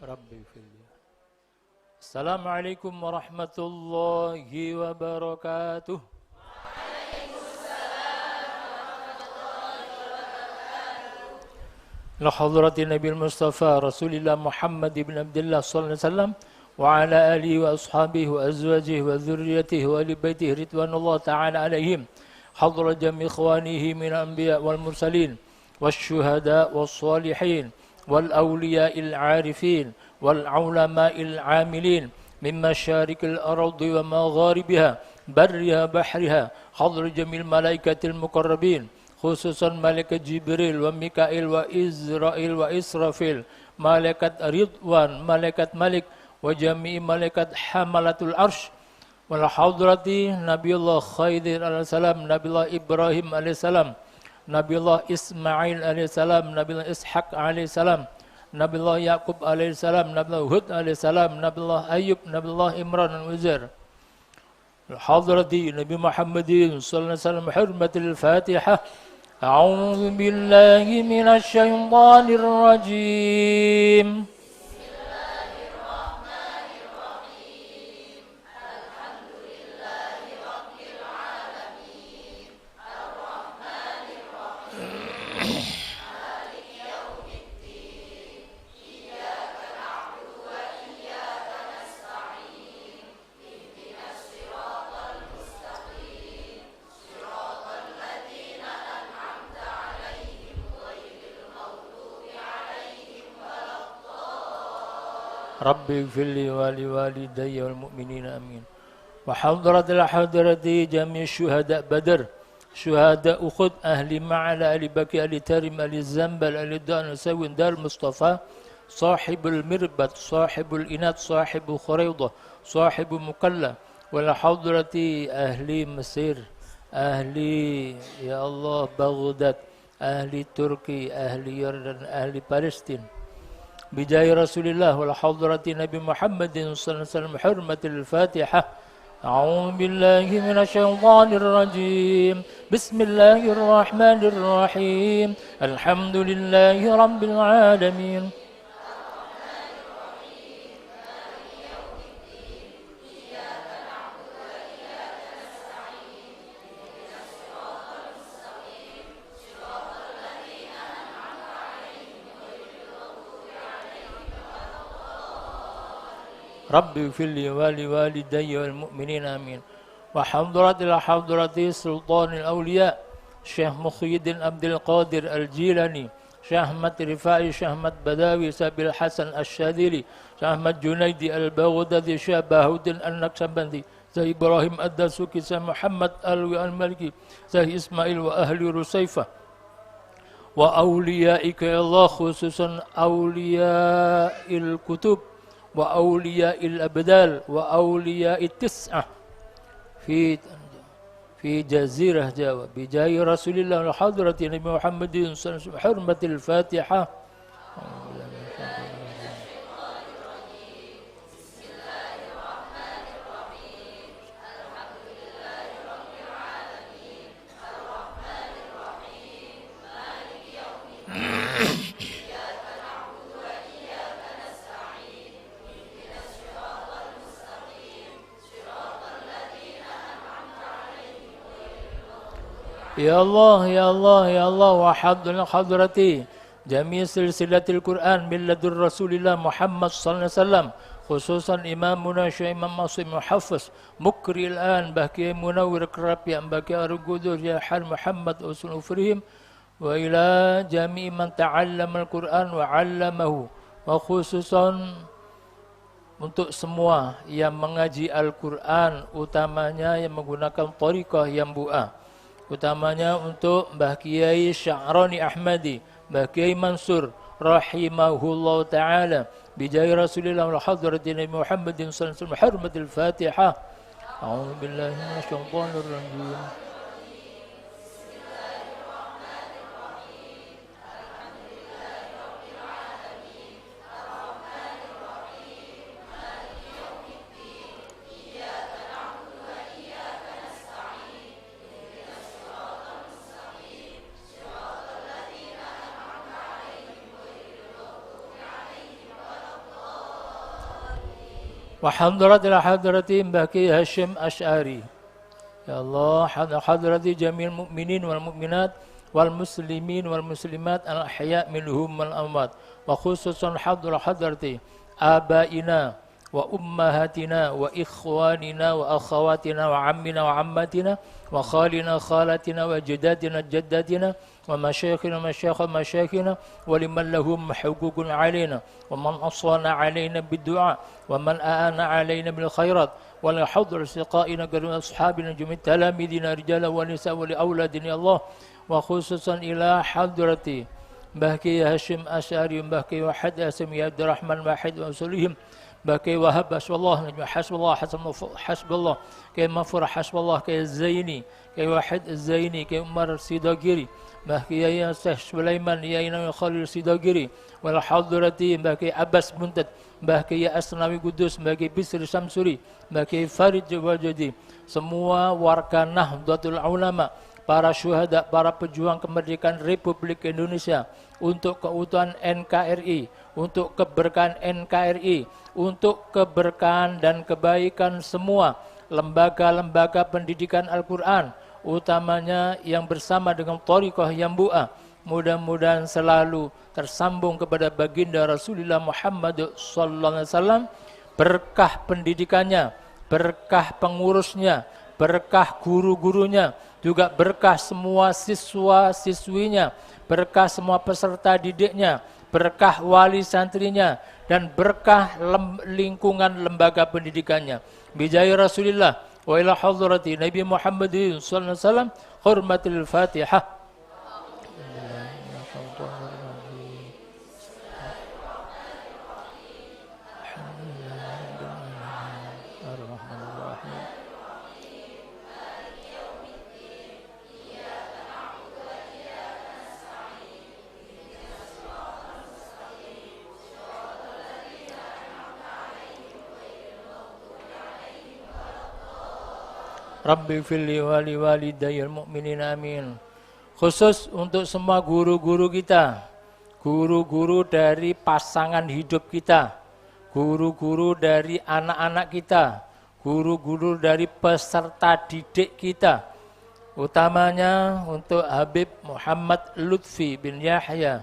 Rabbi fili. Assalamualaikum warahmatullahi wabarakatuh. La hadratin Nabil Mustafa Rasulillah Muhammad ibn Abdullah sallallahu alaihi wasallam wa ala alihi wa ashabihi wa azwajihi wa dhurriyyatihi wa ali baitihi ridwanullah ta'ala alaihim. Hadrat jami ikhwanihi min anbiya wal mursalin wasyuhada was salihin wal awliya'il 'arifin wal 'ulama'il 'amilin min masyarikil ardi wa magharibiha barriha bahriha. Hadrat jamil malaikatil muqarrabin khususan malaikat Jibril wa Mikail wa Israil wa Israfil, malaikat Ridwan, malaikat Malik wa jami'i malaikat hamalatul arsh. Wal hadrati Nabiullah Khidir alaihissalam, Nabiullah Ibrahim alaihissalam, Nabiullah Ismail alaihissalam, Nabiullah Ishaq alaihissalam, Nabiullah Yaqub alaihissalam, Nabiullah Hud alaihissalam, Nabiullah Ayub, Nabiullah Imran dan Uzair. Al hadrati Nabi Muhammadin sallallahu alaihi wasallam, hurmatil Fatihah. A'udzu billahi minasy syaithanir rajim. Rabbi fili wali walidayya wal mu'minina amin. Wa hadratil hadrati jami' syuhada Badr, syuhada Uhud, ahli Ma'ala, ahli Baki, ahli Tarim, ahli Zambal, ahli Dan, Sawin, Dar Mustafa, sahibul Mirbat, sahibul Inat, sahibul Khuraidah, sahibul Mukalla. Wal hadrati ahli Mesir, ahli ya Allah Baghdad, ahli Turki, ahli Yordan, ahli Palestin. Bijai Rasulillah wal hadrati Nabi Muhammadin sallallahu alaihi wasallam, hurmatil Fatihah. A'udzu billahi minasy syaithanir rajim. Bismillahirrahmanirrahim. Alhamdulillahi rabbil alamin. Rabbi fili wali walidayya wal mu'minina amin. Wa hadratil hadrati sultanil awliya Syekh Muhyiddin Abdul Qadir Al-Jilani, Syekh Ahmad Rifai, Syekh Ahmad Badawi, Sabil Hasan Asy-Syadzili, Syekh Ahmad Junaidi Al-Baghdadi, Syekh Bahuddin An-Naqsabandi, Syekh Ibrahim Ad-Dasuki, Syekh Muhammad Alwi Al-Maliki, Syekh Ismail wa ahli Rusaifah. Wa awliyaika ya Allah, khususan awliya'il kutub wa awliya'il abdal wa awliya'it tis'ah fi jazirah Jawa bijai Rasulillah wal hadrati Nabi Muhammadin sallallahu alaihi wasallam, hurmatil Fatihah. Ya Allah, Ya Allah, Ya Allah, wa hadrati jami' silsilatil Quran min ladur Rasulillah Muhammad sallallahu alaihi wasallam, khususan imamuna Syekh Imam Masim Muhafiz Mukri al-an Baki Munawwir Kerapi Baki Ar-Gudur ya Hal Muhammad usul ufrihim wa ila jami' man ta'allama al-Quran wa 'allamahu, wa khususan untuk semua yang mengaji Al-Quran, utamanya yang menggunakan thariqah yang bu'ah, utamanya untuk Mbah Kiai Sya'rani Ahmadi, Mbah Kiai Mansur rahimahullah ta'ala, bijai Rasulillah wal hadrati Nabi Muhammadin sallallahu alaihi wasallam, hurmatil Fatihah. A'udzu billahi minasy syaithanir rajim. وحضرة الحضرة بكي هاشم أشعري يا الله حضرة جميع المؤمنين والمؤمنات والمسلمين والمسلمات الأحياء منهم والأموات وخصوصا حضرة آبائنا وأمهاتنا وإخواننا وأخواتنا وعمنا وعماتنا وخالنا خالاتنا وجداتنا جداتنا ومشايخنا مشايخنا ولمن لهم حقوق علينا ومن أصان علينا بالدعاء ومن أعان علينا بالخيرات ولحضر سقائنا قرن أصحابنا جميع تلاميذنا رجالا ونساء ولأولادنا يا الله وخصوصا إلى حضرتي بهكي هاشم أشعري بهكي وحد أسمي عبد الرحمن واحد وأسلهم بهكي وهب حسب الله حسب الله حسب الله كي مفر حسب الله كي الزيني كي واحد الزيني كي عمر السيداقيري بهكي يا شيخ سليمان يا إمام خالد السيداقيري والحضرتي بهكي عباس منتد بهكي يا أسناوي قدوس بهكي بسر شمسوري بهكي فرج wajadi semua warga Nahdlatul Ulama, para syuhada, para pejuang kemerdekaan Republik Indonesia, untuk keutuhan NKRI, untuk keberkahan NKRI, untuk keberkahan dan kebaikan semua lembaga-lembaga pendidikan Al-Quran, utamanya yang bersama dengan Thariqah Yambu'ah, mudah-mudahan selalu tersambung kepada baginda Rasulullah Muhammad SAW, berkah pendidikannya, berkah pengurusnya, berkah guru-gurunya, juga berkah semua siswa-siswinya, berkah semua peserta didiknya, berkah wali santrinya, dan berkah lingkungan lembaga pendidikannya. Bijaya Rasulullah wa ila hadrati Nabi Muhammad sallallahu alaihi wasallam, hurmatil Fatihah. Rabbi fili wali walidayil mu'minin amin. Khusus untuk semua guru-guru kita, guru-guru dari pasangan hidup kita, guru-guru dari anak-anak kita, guru-guru dari peserta didik kita, utamanya untuk Habib Muhammad Lutfi bin Yahya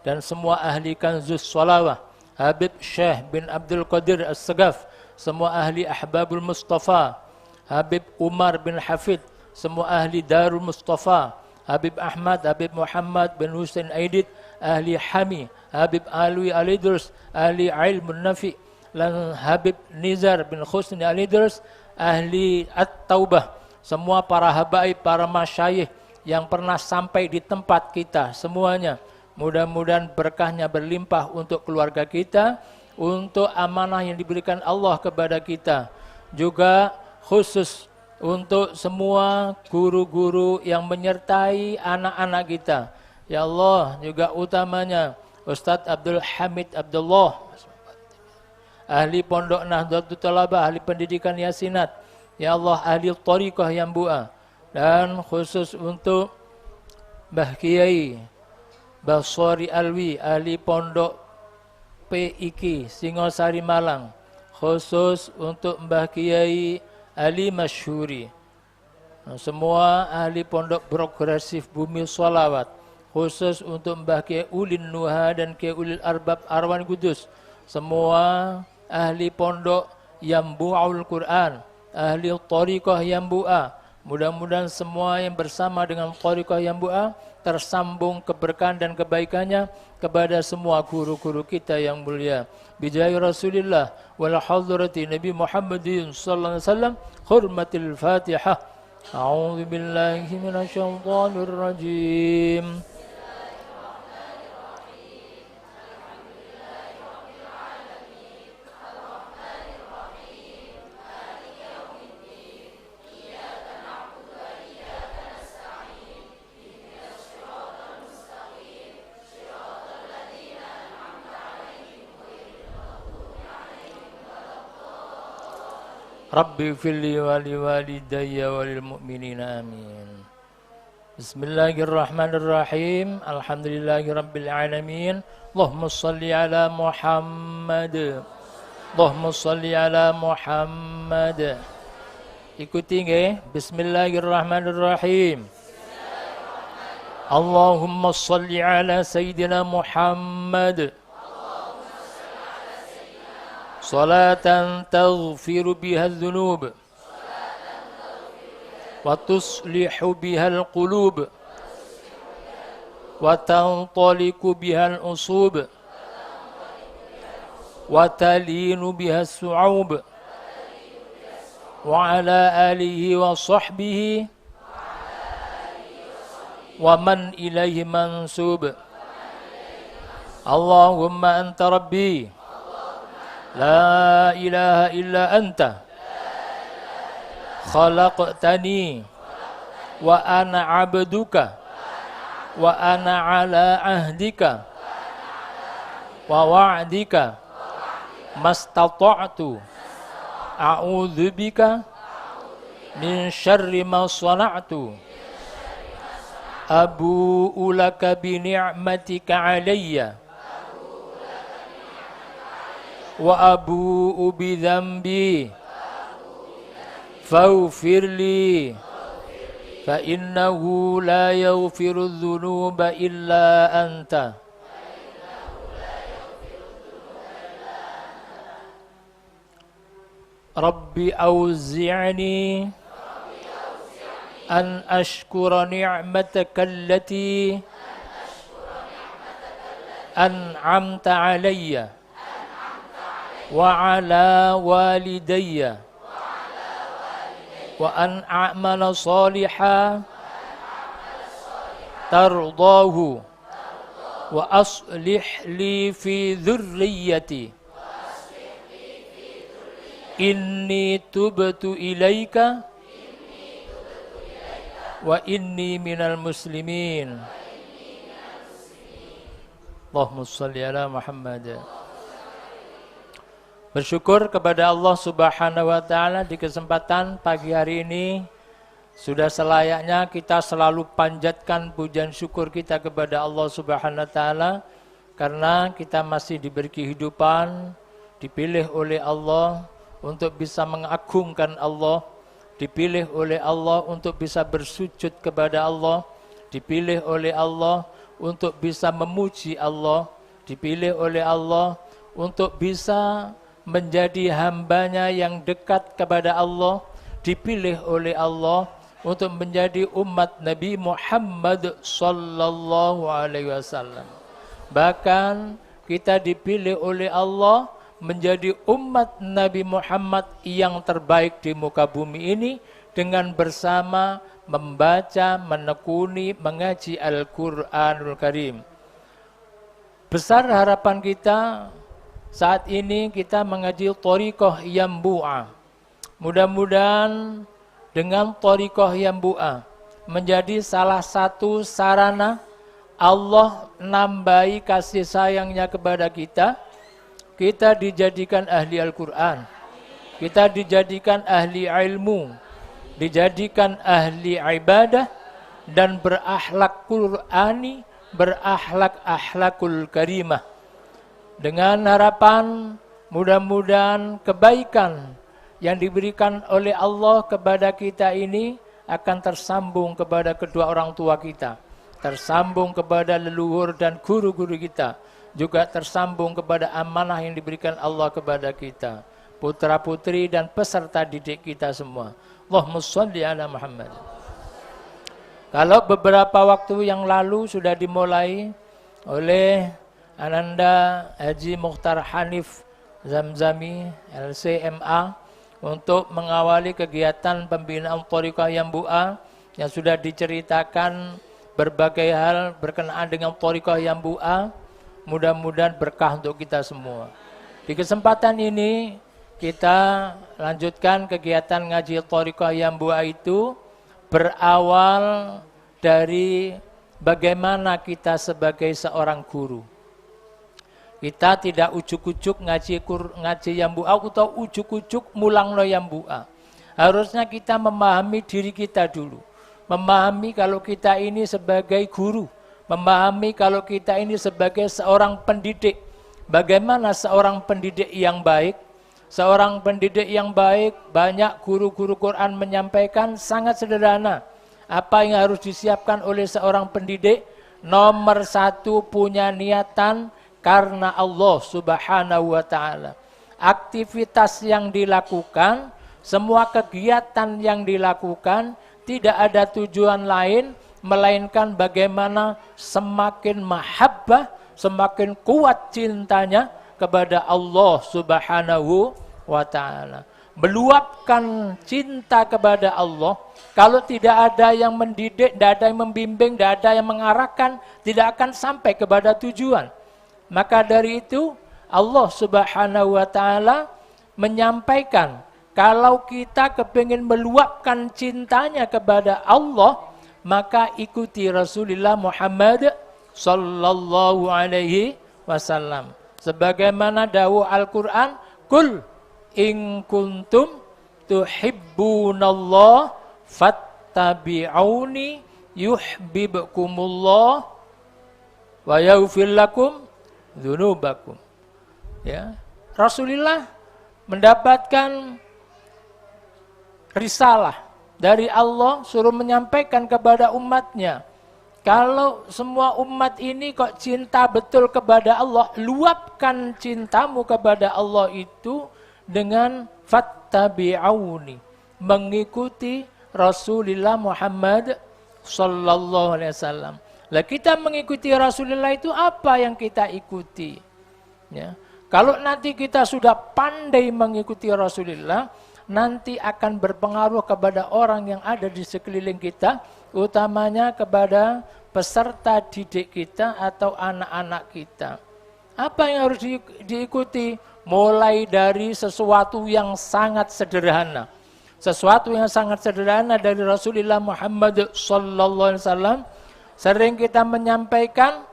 dan semua ahli Kanzus Shalawah, Habib Syekh bin Abdul Qadir As-Sagaf, semua ahli Ahbabul Mustafa, Habib Umar bin Hafid, semua ahli Darul Mustafa, Habib Ahmad, Habib Muhammad bin Hussein Aidit, ahli Hami, Habib Alwi Alidrus, ahli Ilmun Nafi, dan Habib Nizar bin Husni Alidrus, ahli At-Taubah, semua para habaib, para masyayikh yang pernah sampai di tempat kita semuanya. Mudah-mudahan berkahnya berlimpah untuk keluarga kita, untuk amanah yang diberikan Allah kepada kita. Juga khusus untuk semua guru-guru yang menyertai anak-anak kita. Ya Allah, juga utamanya Ustadz Abdul Hamid Abdullah, ahli Pondok Nahdlatul Thalabah, ahli pendidikan Yasinat. Ya Allah, ahli Thariqah Yambu'ah. Dan khusus untuk Mbah Kiai Basori Alwi, ahli Pondok PIK Singosari Malang. Khusus untuk Mbah Kiai Ali Masyhuri, semua ahli Pondok Progresif Bumi Sholawat, khusus untuk Mbah Kiai Ulin Nuha dan Kiai Ulil Arbab Arwan Kudus, semua ahli Pondok Yambu'ul Quran, ahli Thariqah Yambu'ah. Mudah-mudahan semua yang bersama dengan Thariqah Yambu'ah tersambung keberkahan dan kebaikannya kepada semua guru-guru kita yang mulia. Bijaya Rasulullah wal hadrati Nabi Muhammadin sallallahu alaihi wasallam, hurmatil Fatihah. A'udzu billahi minasyaitonir rajim. Rabbi fili wali walidayya walil mu'minina amin. Bismillahirrahmanirrahim. Alhamdulillahi rabbil alamin. Allahumma salli ala Muhammad. Allahumma salli ala Muhammad. Ikuti nggih. Bismillahirrahmanirrahim. Allahumma salli ala Sayyidina Muhammad. Salatan taghfiru biha adh-dhunub wa tuslihu biha al-qulub wa tantaliqu biha al-usub wa talinu biha as-su'ub wa ala alihi wa sahbihi wa man ilaihi mansub. Allahumma anta rabbi la ilaha illa anta khalaqtani wa ana abduka wa ana ala ahdika wa wa'dika mastata'tu a'udzu bika min syarri ma sana'tu abu'u laka bi ni'matika alayya wa abu'u bi dhanbi faghfir li fa innahu la yaghfiru dzunuba illa anta. Rabbi auzi'ni an ashkura ni'mataka allati an'amta alayya wa ala walidayya wa an a'mala salihan tardahu wa aslih li fi dhurriyyati inni tubtu ilaika wa inni minal muslimin. Allahumma shalli ala Muhammad. Bersyukur kepada Allah Subhanahu wa taala di kesempatan pagi hari ini sudah selayaknya kita selalu panjatkan pujian syukur kita kepada Allah Subhanahu wa taala karena kita masih diberi kehidupan, dipilih oleh Allah untuk bisa mengagungkan Allah, dipilih oleh Allah untuk bisa bersujud kepada Allah, dipilih oleh Allah untuk bisa memuji Allah, dipilih oleh Allah untuk bisa menjadi hambanya yang dekat kepada Allah, dipilih oleh Allah untuk menjadi umat Nabi Muhammad sallallahu alaihi wasallam. Bahkan kita dipilih oleh Allah menjadi umat Nabi Muhammad yang terbaik di muka bumi ini dengan bersama membaca, menekuni, mengaji Al-Quranul Karim. Besar harapan kita saat ini kita mengaji Thariqah Yambu'ah. Mudah-mudahan dengan Thariqah Yambu'ah menjadi salah satu sarana Allah nambahi kasih sayangnya kepada kita. Kita dijadikan ahli Al-Quran, kita dijadikan ahli ilmu, dijadikan ahli ibadah, dan berakhlak Qur'ani, berakhlak akhlakul karimah. Dengan harapan mudah-mudahan kebaikan yang diberikan oleh Allah kepada kita ini akan tersambung kepada kedua orang tua kita, tersambung kepada leluhur dan guru-guru kita, juga tersambung kepada amanah yang diberikan Allah kepada kita, putra-putri dan peserta didik kita semua. Allahumma shalli ala Muhammad. Kalau beberapa waktu yang lalu sudah dimulai oleh Ananda Haji Mukhtar Hanif Zamzami LCMA untuk mengawali kegiatan pembinaan Thariqah Yambu'ah yang sudah diceritakan berbagai hal berkenaan dengan Thariqah Yambu'ah. Mudah-mudahan berkah untuk kita semua. Di kesempatan ini kita lanjutkan kegiatan ngaji Thariqah Yambu'ah itu berawal dari bagaimana kita sebagai seorang guru. Kita tidak ujuk-ujuk ngaji Yambu'ah atau ujuk-ujuk mulangno Yambu'ah. Harusnya kita memahami diri kita dulu. Memahami kalau kita ini sebagai guru. Memahami kalau kita ini sebagai seorang pendidik. Bagaimana seorang pendidik yang baik, seorang pendidik yang baik, banyak guru-guru Quran menyampaikan sangat sederhana. Apa yang harus disiapkan oleh seorang pendidik? Nomor satu, punya niatan karena Allah Subhanahu wa ta'ala. Aktivitas yang dilakukan, semua kegiatan yang dilakukan, tidak ada tujuan lain, melainkan bagaimana semakin mahabbah, semakin kuat cintanya kepada Allah Subhanahu wa ta'ala. Meluapkan cinta kepada Allah, kalau tidak ada yang mendidik, tidak ada yang membimbing, tidak ada yang mengarahkan, tidak akan sampai kepada tujuan. Maka dari itu, Allah Subhanahu wa ta'ala menyampaikan, kalau kita kepingin meluapkan cintanya kepada Allah, maka ikuti Rasulullah Muhammad sallallahu alaihi wasallam. Sebagaimana dawuh Al-Quran, Kul in kuntum tuhibbunallah fattabi'uni yuhibbukumullah wa yaghfir lakum dzunubakum. Ya, Rasulullah mendapatkan risalah dari Allah, suruh menyampaikan kepada umatnya. Kalau semua umat ini kok cinta betul kepada Allah, luapkan cintamu kepada Allah itu dengan fattabi'uni, mengikuti Rasulullah Muhammad sallallahu alaihi wasallam. Lah kita mengikuti Rasulullah itu apa yang kita ikuti? Ya. Kalau nanti kita sudah pandai mengikuti Rasulullah, nanti akan berpengaruh kepada orang yang ada di sekeliling kita, utamanya kepada peserta didik kita atau anak-anak kita. Apa yang harus diikuti? Mulai dari sesuatu yang sangat sederhana. Sesuatu yang sangat sederhana dari Rasulullah Muhammad sallallahu alaihi wasallam, sering kita menyampaikan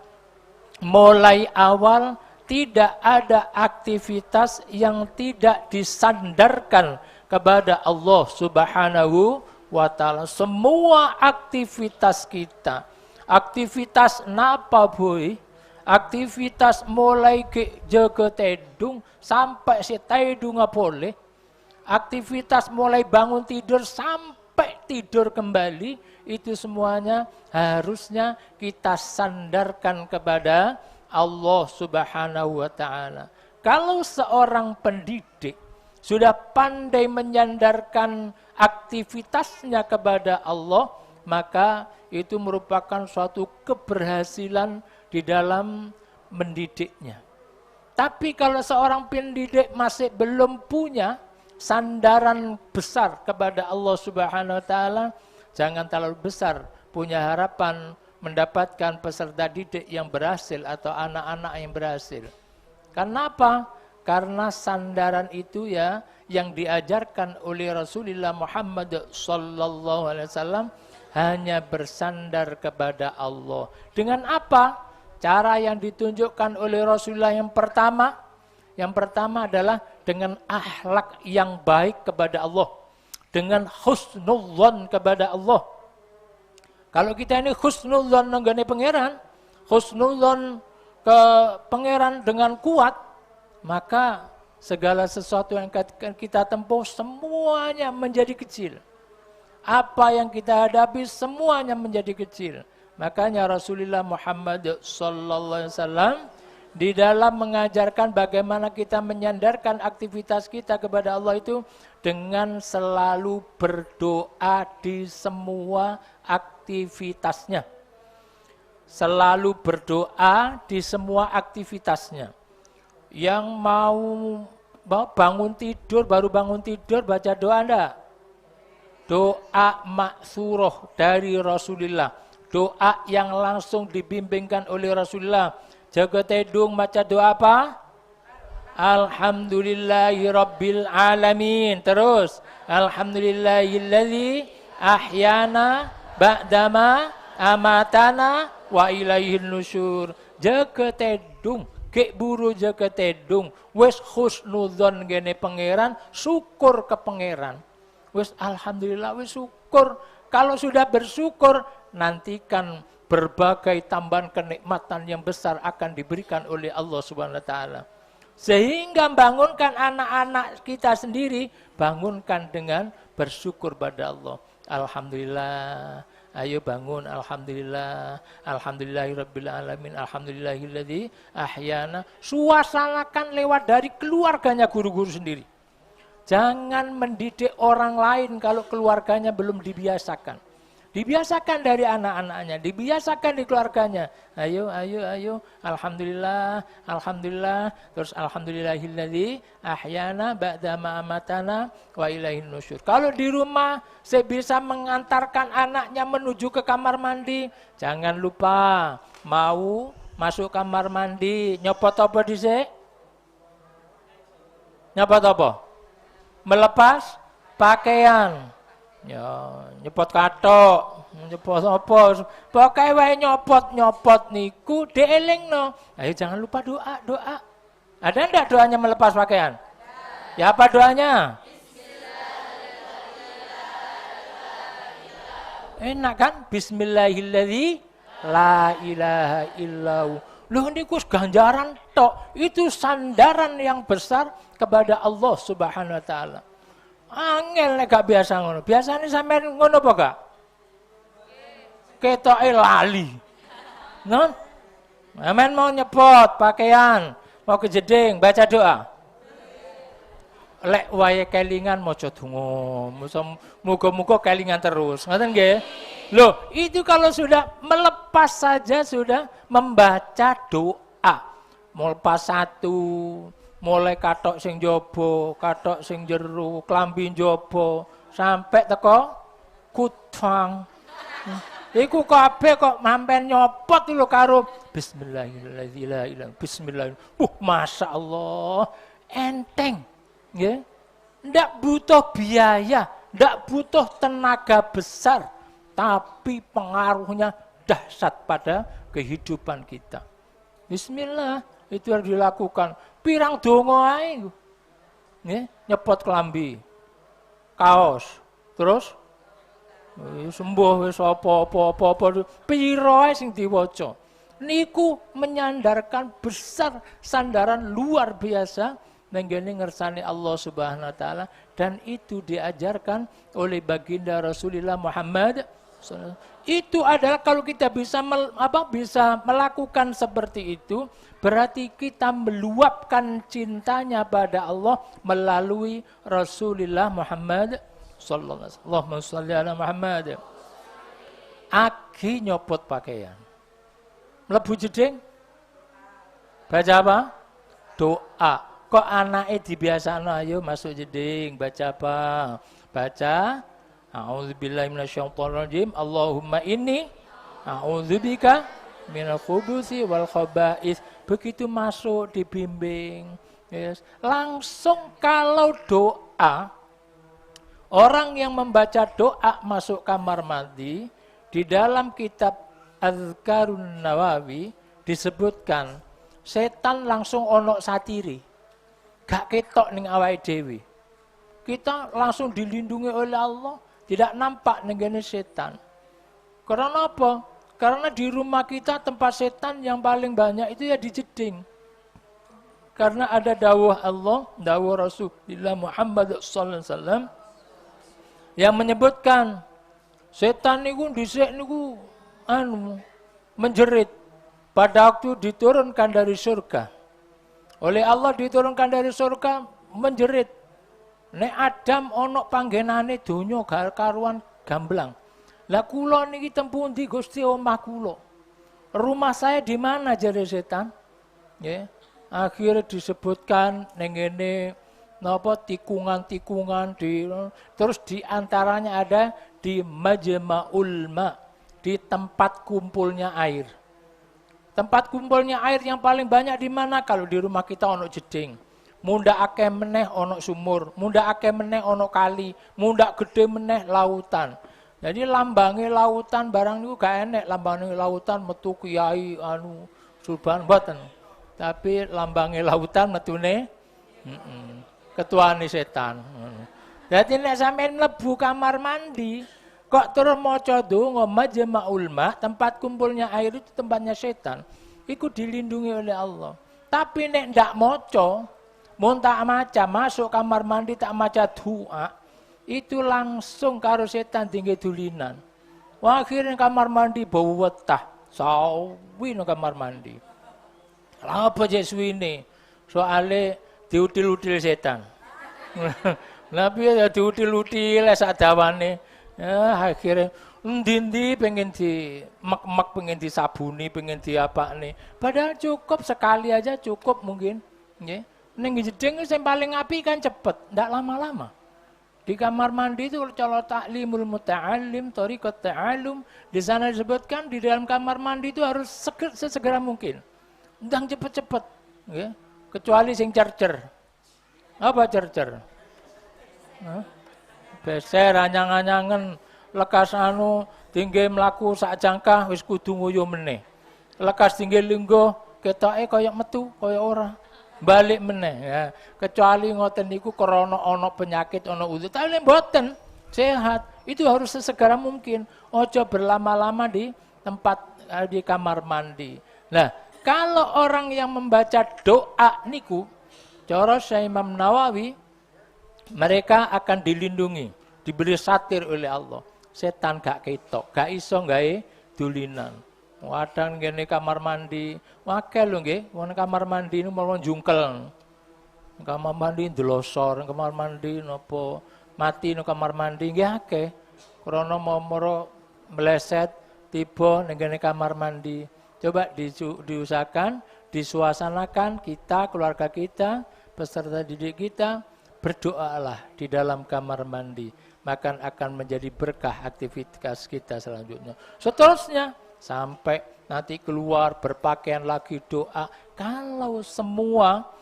mulai awal tidak ada aktivitas yang tidak disandarkan kepada Allah Subhanahu wa ta'ala. Semua aktivitas kita, aktivitas napa boy, aktivitas mulai ke jaga tedung sampai si tedung boleh, aktivitas mulai bangun tidur sampai tidur kembali, itu semuanya harusnya kita sandarkan kepada Allah Subhanahu wa ta'ala. Kalau seorang pendidik sudah pandai menyandarkan aktivitasnya kepada Allah, maka itu merupakan suatu keberhasilan di dalam mendidiknya. Tapi kalau seorang pendidik masih belum punya sandaran besar kepada Allah Subhanahu wa ta'ala, jangan terlalu besar punya harapan mendapatkan peserta didik yang berhasil atau anak-anak yang berhasil. Kenapa? Karena sandaran itu ya yang diajarkan oleh Rasulullah Muhammad sallallahu alaihi wasallam hanya bersandar kepada Allah. Dengan apa? Cara yang ditunjukkan oleh Rasulullah yang pertama adalah dengan akhlak yang baik kepada Allah, dengan husnudzon kepada Allah. Kalau kita ini husnudzon nenggane pangeran, husnudzon ke pangeran dengan kuat, maka segala sesuatu yang kita tempuh semuanya menjadi kecil. Apa yang kita hadapi semuanya menjadi kecil. Makanya Rasulullah Muhammad sallallahu alaihi wasallam di dalam mengajarkan bagaimana kita menyandarkan aktivitas kita kepada Allah itu dengan selalu berdoa di semua aktivitasnya. Selalu berdoa di semua aktivitasnya. Yang mau bangun tidur, baru bangun tidur baca doa enggak? Doa maksuroh dari Rasulullah. Doa yang langsung dibimbingkan oleh Rasulullah. Jaga tedung baca doa apa? Alhamdulillahirabbil alamin. Terus alhamdulillahilladzi ahyana ba'dama amatana wa ilaihin nusyur. Jaga tedung, kek buru jaga tedung, wis husnudzon gene pangeran, syukur ke pangeran. Wis alhamdulillah wis syukur. Kalau sudah bersyukur, nantikan berbagai tambahan kenikmatan yang besar akan diberikan oleh Allah Subhanahu wa taala. Sehingga bangunkan anak-anak kita sendiri, bangunkan dengan bersyukur pada Allah. Alhamdulillah, ayo bangun, alhamdulillah, alhamdulillahirabbil alamin, alhamdulillahilladzi ahyana. Suasanakan lewat dari keluarganya guru-guru sendiri. Jangan mendidik orang lain kalau keluarganya belum dibiasakan. Dibiasakan dari anak-anaknya, dibiasakan di keluarganya. Ayo, ayo, ayo. Alhamdulillah, alhamdulillah. Terus alhamdulillahilladzi ahyana ba'da ma amatana wa ilaihin nusyur. Kalau di rumah saya bisa mengantarkan anaknya menuju ke kamar mandi, jangan lupa mau masuk kamar mandi, nyopot apa dhisik? Nyopot apa? Melepas pakaian. Ya, nyepot katok, nyepot apa? Pokoke wae nyopot niku dielingno. Ayo jangan lupa doa. Ada enggak doanya melepas pakaian? Ya apa doanya? Enak kan? Bismillahilladzi la ilaha illahu. Loh niku ganjaran tok. Itu sandaran yang besar kepada Allah Subhanahu wa taala. Angel nek gak biasa ngono. Biasane sampean ngono apa gak? Ketoke lali. Non? Sampean mau nyepot pakaian, mau kejeding, baca doa. Lek wae kelingan maca donga. Muga-muga kelingan terus. Ngoten nggih? Loh, itu kalau sudah melepas saja sudah membaca doa. Melepas satu, mulai katok sing jaba, katok sing jero, klambi jaba, sampai teko kutfang. Iku kabeh kok sampean nyopot lho karo bismillahirrahmanirrahim. Bismillah. Masyaallah, enteng. Nggih. Ndak butuh biaya, ndak butuh tenaga besar, tapi pengaruhnya dahsyat pada kehidupan kita. Bismillah, itu harus dilakukan. Pirang donga ae. Nggih, nyepot klambi. Kaos. Terus sembuh wis apa-apa pira ae sing diwaca. Niku menyandarkan besar sandaran luar biasa nenggene ngersani Allah Subhanahu wa taala dan itu diajarkan oleh baginda Rasulullah Muhammad. Itu adalah kalau kita bisa bisa melakukan seperti itu, berarti kita meluapkan cintanya pada Allah melalui Rasulullah Muhammad sallallahu alaihi wasallam. Allahumma shalli ala Muhammad. Aki nyopot pakaian. Mlebu jeding. Baca apa? Doa. Kok anake dibiasakno ayo masuk jeding, baca apa? Baca a'udzubillahi minasyaitonirrajim. Allahumma inni a'udzubika minal khubuthi wal khaba'ith. Begitu masuk dibimbing. Yes. Langsung kalau doa, orang yang membaca doa masuk kamar mandi, di dalam kitab Azkarun Nawawi disebutkan setan langsung ono satiri. Gak ketok ning awake dhewe. Kita langsung dilindungi oleh Allah, tidak nampak nenggene setan. Karena apa? Karena di rumah kita tempat setan yang paling banyak itu ya di jeding. Karena ada dawuh Allah, dawuh Rasulullah Muhammad sallallahu alaihi wasallam yang menyebutkan setan niku dhisik niku menjerit pada waktu diturunkan dari surga. Oleh Allah diturunkan dari surga menjerit. Nek Adam ono panggenane donya karuan gamblang. Lah kula niki tempundi Gusti omah kula. Rumah saya di mana jare setan? Nggih. Akhirnya disebutkan ning ngene napa tikungan-tikungan terus di antaranya ada di Majma'ul Ma, di tempat kumpulnya air. Tempat kumpulnya air yang paling banyak di mana? Kalau di rumah kita ono jeding. Munda akeh meneh ono sumur, munda akeh meneh ono kali, munda gede meneh lautan. Jadi lambange lautan barang niku gak enek, lambange lautan metu kiai sulban mboten. Tapi lambange lautan metune ketuane setan. Dadi nek sampean mlebu kamar mandi kok terus maca donga Majma'ul Ma, tempat kumpulnya air itu tempatnya setan. Iku dilindungi oleh Allah. Tapi nek ndak maca, mun tak maca masuk kamar mandi tak maca doa, itu langsung karo setan tinggi dulinan. Wah, akhirnya kamar mandi bau wetah, sawi nang kamar mandi. Lah apa jek suwine? Soale diutil-util setan. Lah piye ya diutil-util sak dawane. Ya akhirnya endi-endi pengen di mek-mek, pengen disabuni, pengen diapakne. Padahal cukup sekali aja cukup mungkin, nggih. Ning jeding sing paling apik kan cepet, ndak lama-lama. Di kamar mandi itu kalau ta'limul muta'allim, thariqat ta'allum, di sana disebutkan di dalam kamar mandi itu harus sesegera mungkin. Ndang cepet-cepet, nggih. Kecuali sing cercer. Apa cercer? Beser anyang-anyangen lekas anu tinggi mlaku sak jangkah wis kudu nguyu meneh. Lekas tinggi linggo ketoke kaya metu kaya ora. Balik meneh ya. Kecuali ngoten niku krana ana penyakit ana udzur. Tapi mboten sehat. Itu harus sesegera mungkin. Ojo berlama-lama di tempat di kamar mandi. Nah, kalau orang yang membaca doa niku cara Syekh Imam Nawawi, mereka akan dilindungi, diberi satir oleh Allah. Setan gak ketok, gak iso gawe dulinan. Wadang ngene kamar mandi, wakil lho nggih, wong kamar mandi niku malah jungkel. Kamar mandi ndelosor, kamar mandi napa mati nang kamar mandi nggih akeh. Krana momoro meleset tiba ning kamar mandi. Coba diusahakan, disuasanakan kita, keluarga kita, peserta didik kita, berdoalah di dalam kamar mandi. Maka akan menjadi berkah aktivitas kita selanjutnya. Seterusnya, sampai nanti keluar berpakaian lagi doa. Kalau semua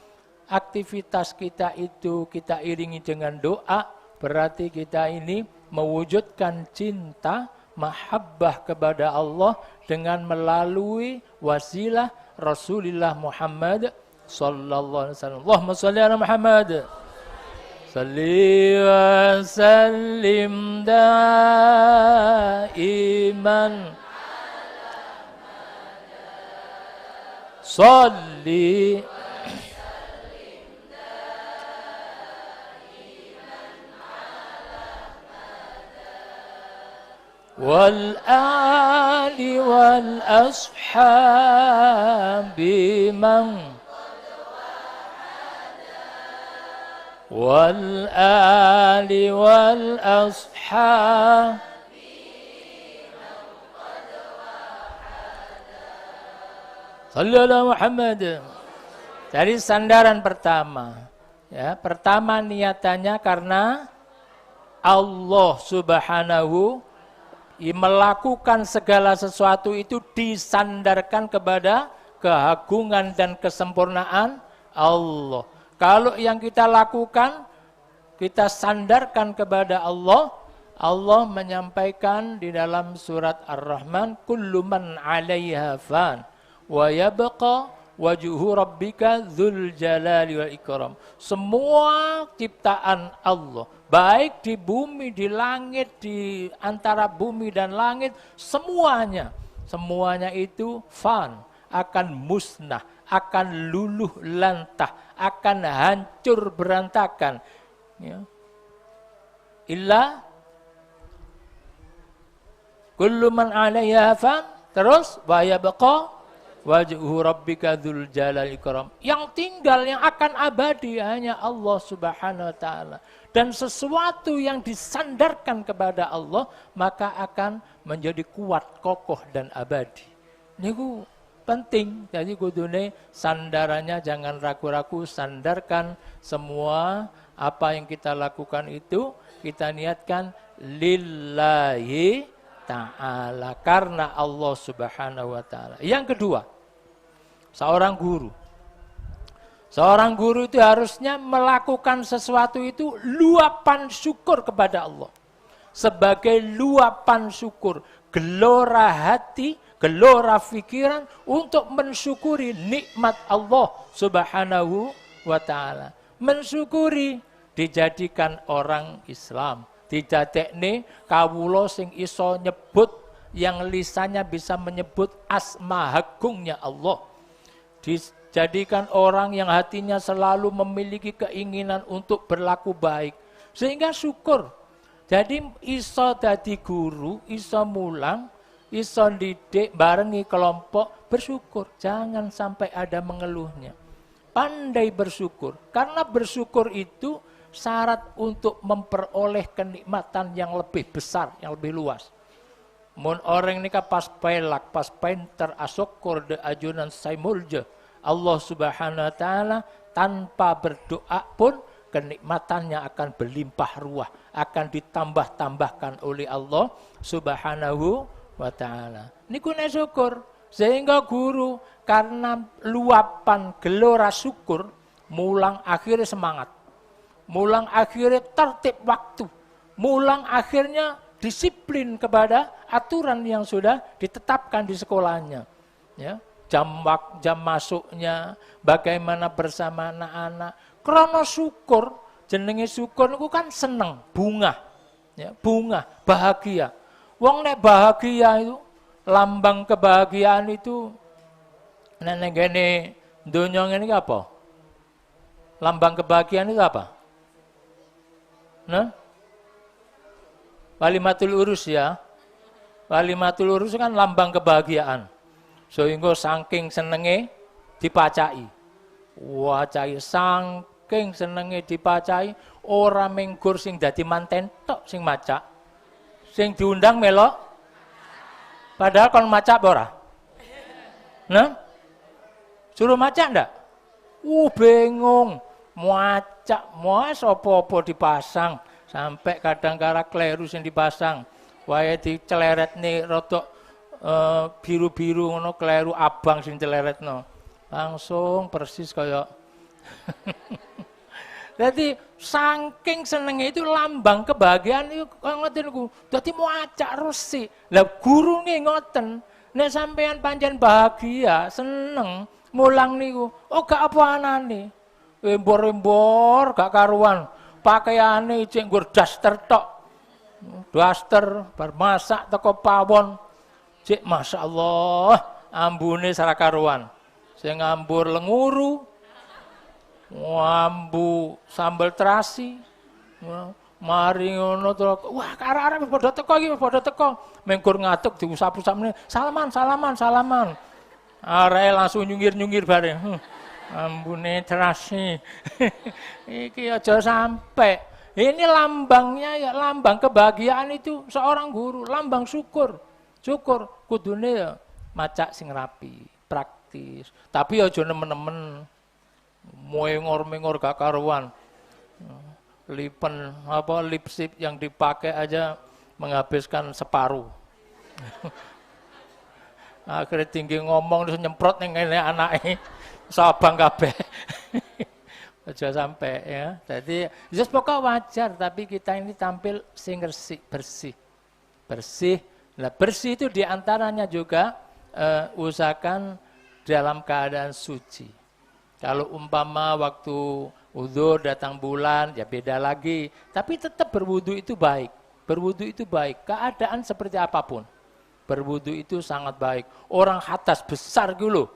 aktivitas kita itu kita iringi dengan doa, berarti kita ini mewujudkan cinta, mahabbah kepada Allah dengan melalui wasilah Rasulullah Muhammad sallallahu alaihi wasallam. Allahumma shalli ala Muhammad. Salli wa sallim daiman salli wal ali wal ashabi man wal ali wal ashab salli ala Muhammad. Dari sandaran pertama, ya, pertama niatannya karena Allah Subhanahu melakukan segala sesuatu itu disandarkan kepada keagungan dan kesempurnaan Allah. Kalau yang kita lakukan, kita sandarkan kepada Allah. Allah menyampaikan di dalam surat Ar-Rahman, kullu man 'alaiha fan wa yabqa wajhu rabbika dzul jalali wal ikram. Semua ciptaan Allah, baik di bumi, di langit, di antara bumi dan langit, semuanya itu fan, akan musnah, akan luluh lantah, akan hancur berantakan. Ya. Illa kullu man 'alaiha fan, terus wa yabqa wajhu rabbika dzul jalali ikram. Yang tinggal, yang akan abadi hanya Allah Subhanahu wa taala. Dan sesuatu yang disandarkan kepada Allah maka akan menjadi kuat, kokoh dan abadi. Niku penting. Jadi kudune sandarannya jangan ragu-ragu, sandarkan semua apa yang kita lakukan itu kita niatkan lillahi ta'ala, karena Allah Subhanahu wa taala. Yang kedua, seorang guru itu harusnya melakukan sesuatu itu luapan syukur kepada Allah. Sebagai luapan syukur, gelora hati, gelora pikiran untuk mensyukuri nikmat Allah Subhanahu wa taala. Mensyukuri dijadikan orang Islam. Didadekne kawula sing iso nyebut, yang lisannya bisa menyebut asma agungnya Allah. Jadikan orang yang hatinya selalu memiliki keinginan untuk berlaku baik. Sehingga syukur. Jadi iso dadi guru, iso mulang, iso didik, barengi kelompok, bersyukur. Jangan sampai ada mengeluhnya. Pandai bersyukur. Karena bersyukur itu syarat untuk memperoleh kenikmatan yang lebih besar, yang lebih luas. Mun orang ini pas pelak, pas pinter, asyukur de ajunan saimulja. Allah Subhanahu wa taala tanpa berdoa pun kenikmatannya akan berlimpah ruah, akan ditambah-tambahkan oleh Allah Subhanahu wa taala. Niku nek syukur, sehingga guru karena luapan gelora syukur mulang akhirnya semangat. Mulang akhirnya tertib waktu. Mulang akhirnya disiplin kepada aturan yang sudah ditetapkan di sekolahnya. Ya. Jam masuknya, bagaimana bersama anak-anak. Krono syukur, jenenge syukur itu kan seneng, bunga. Ya, bunga, bahagia. Wong nek bahagia itu, lambang kebahagiaan itu, nek ngene donya ngene iki apa? Lambang kebahagiaan itu apa? Nah? Walimatul urus ya. Walimatul urus kan lambang kebahagiaan. Sehingga saking senenge dipacai. Wacai saking senenge dipacai, ora menggur sing dadi manten tok sing maca. Sing diundang melok. Padahal kon maca apa ora? Nah? Suruh maca ndak? Bingung. Maca, mas apa-apa dipasang. Sampai kadang kala kleru sing dipasang. Wae diceleret nih rodok biru-biru ngono kleru abang sing celeretno. Langsung persis kaya jadi saking senenge itu lambang kebahagiaan itu ngoten niku. Dadi muacak resi. Lah gurune ngoten, nek sampean pancen bahagia, seneng mulang niku, oh gak apa anane. Embor-embor gak karuan. Pakaiane cek nggur daster tok. Daster bar masak teko pawon. Cek masyaallah ambune sara karuan. Sing ngambur lenguru, ambu sambal terasi, mari ngono to, wah arek-arek padha teko iki, padha teko. Mengkur ngatuk diusap-usapne, salaman. Arek langsung nyungir-nyungir bareng. Ambune terasi. Iki aja sampai. Ini lambangnya ya, lambang kebahagiaan itu seorang guru, lambang syukur. Syukur kudune ya macak sing rapi, praktis. Tapi aja nemen-nemen mengor-mengor gak karuan. Lipen apa lipstick yang dipakai aja menghabiskan separuh. Akhirnya tinggi ngomong terus nyemprot ning ngene anake. Sabang kabeh. Aja sampai ya. Jadi just pokok wajar tapi kita ini tampil sing resik, bersih. Bersih. Nah, bersih itu diantaranya juga usahakan dalam keadaan suci. Kalau umpama waktu wudu datang bulan, ya beda lagi. Tapi tetap berwudu itu baik. Berwudu itu baik. Keadaan seperti apapun. Berwudu itu sangat baik. Orang hadas besar gitu loh.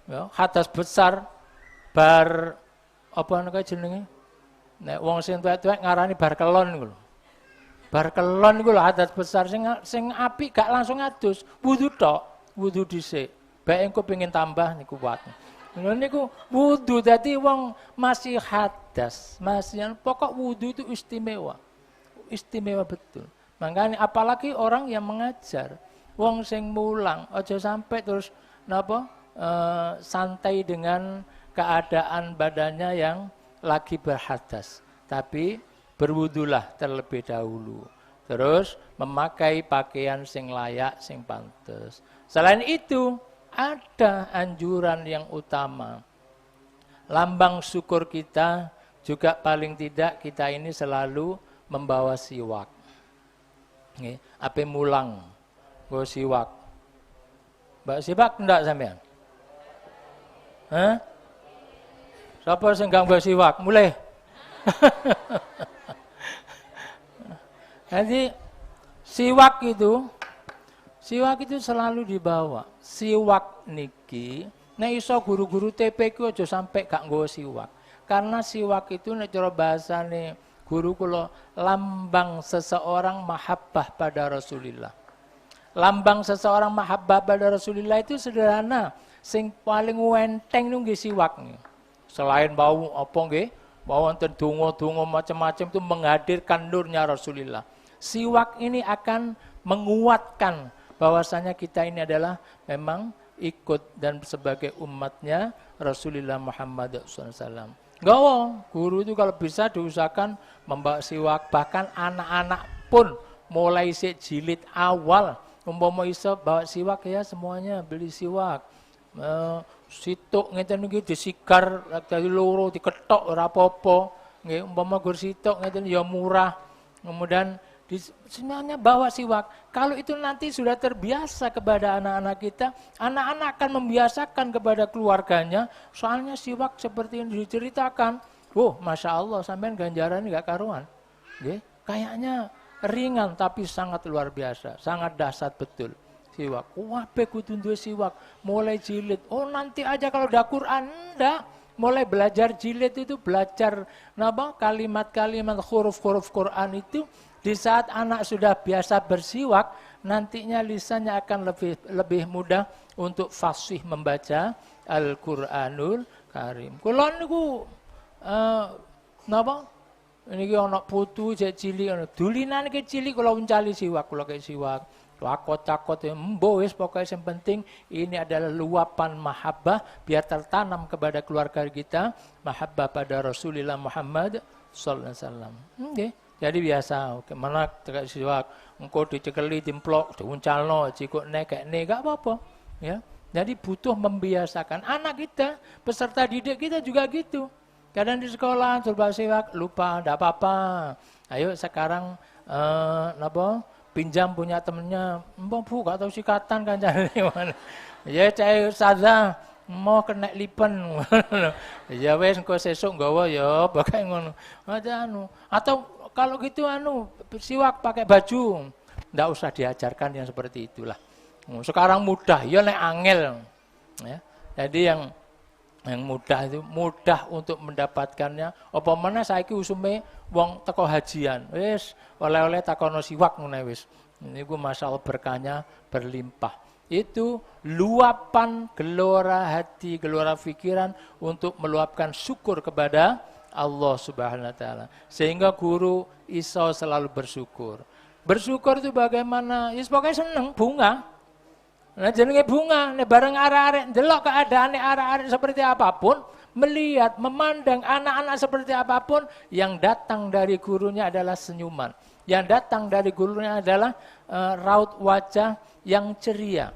Ya, hadas besar, bar, apa namanya jenenge? Nek wong sing tuwek-tuwek ngarani bar kelon gitu loh. Bar kelon iku lho hadas besar sing apik gak langsung adus, wudu tok, wudu dhisik. Bae engko pengin tambah niku kuat. Niku wudu dadi wong masih hadas, masih pokok wudu itu istimewa. Istimewa betul. Makanya apalagi orang yang mengajar, wong sing mulang aja sampai terus napa santai dengan keadaan badannya yang lagi berhadas. Tapi berwudulah terlebih dahulu. Terus memakai pakaian sing layak, sing pantes. Selain itu, ada anjuran yang utama. Lambang syukur kita juga paling tidak kita ini selalu membawa siwak. Nggih, ape mulang nggo siwak. Mbak siwak ndak sampean? Hah? Sapa sing gak nggo siwak? Mulai. Jadi siwak itu selalu dibawa. Siwak niki Nek iso guru-guru TP ku aja sampai gak nggawa siwak. Karena siwak itu nek cara bahasane guru kula lambang seseorang mahabbah pada Rasulullah. Lambang seseorang mahabbah pada Rasulullah itu sederhana. Sing paling wenteng nunggu siwak. Selain bau apa nggih? Bau wonten donga-donga macam-macam itu menghadirkan nurnya Rasulullah. Siwak ini akan menguatkan bahwasanya kita ini adalah memang ikut dan sebagai umatnya Rasulullah Muhammad SAW. Gawa, guru itu kalau bisa diusahakan membawa siwak, bahkan anak-anak pun mulai jilid awal umpama iso bawa siwak ya semuanya beli siwak. Situk ngeten iki disigar dari loro diketok ora apa-apa. Nggih umpama gur situk ngeten ya murah. Kemudian semuanya bawa siwak. Kalau itu nanti sudah terbiasa kepada anak-anak kita, anak-anak akan membiasakan kepada keluarganya. Soalnya siwak seperti yang diceritakan, masya Allah, sampean ganjaran nggak karuan. Kayaknya ringan tapi sangat luar biasa, sangat dahsyat betul. Siwak, wabe kudu duwe siwak, mulai jilid. Oh nanti aja kalau udah Quran, enggak. Mulai belajar jilid itu belajar kalimat-kalimat huruf-huruf Quran itu. Di saat anak sudah biasa bersiwak, nantinya lisannya akan lebih mudah untuk fasih membaca Al-Qur'anul Karim. Kula niku niki ana putu cek cilik ana. Dulinan iki cilik kula uncali siwak, kula kei siwak. Takot-takot wis pokoknya yang penting ini adalah luapan mahabbah biar tertanam kepada keluarga kita, mahabbah pada Rasulullah Muhammad sallallahu alaihi wasallam. Nggih. Jadi biasa, mana tegak siwak, engkau dicekeli, dimplok, diuncalno, cikuk nekekne, gak apa-apa. Ya, jadi butuh membiasakan anak kita, peserta didik kita juga gitu. Kadang di sekolah coba siwak, lupa, ndak apa-apa. Ayo sekarang pinjam punya temennya, mbak bu, gak tahu sikatan kan cari mana. Ya cai ustazah, mau kena lipen. Ya wes engkau sesuk nggawa ya, pakai ngono. Atau kalau gitu siwak pakai baju, ndak usah diajarkan yang seperti itulah. Sekarang mudah, ya nek angel. Ya. Jadi yang mudah itu mudah untuk mendapatkannya. Apa mana saiki usume wong teko hajian, wis oleh-oleh takono siwak ngene wis. Niku masalah berkahnya berlimpah. Itu luapan gelora hati, gelora pikiran untuk meluapkan syukur kepada Allah Subhanahu wa taala. Sehingga guru iso selalu bersyukur. Bersyukur itu bagaimana? Ya pokoknya seneng bunga. Nah jenenge bunga, nek bareng arek-arek ndelok keadaane arek-arek seperti apapun, melihat, memandang anak-anak seperti apapun, yang datang dari gurunya adalah senyuman. Yang datang dari gurunya adalah raut wajah yang ceria.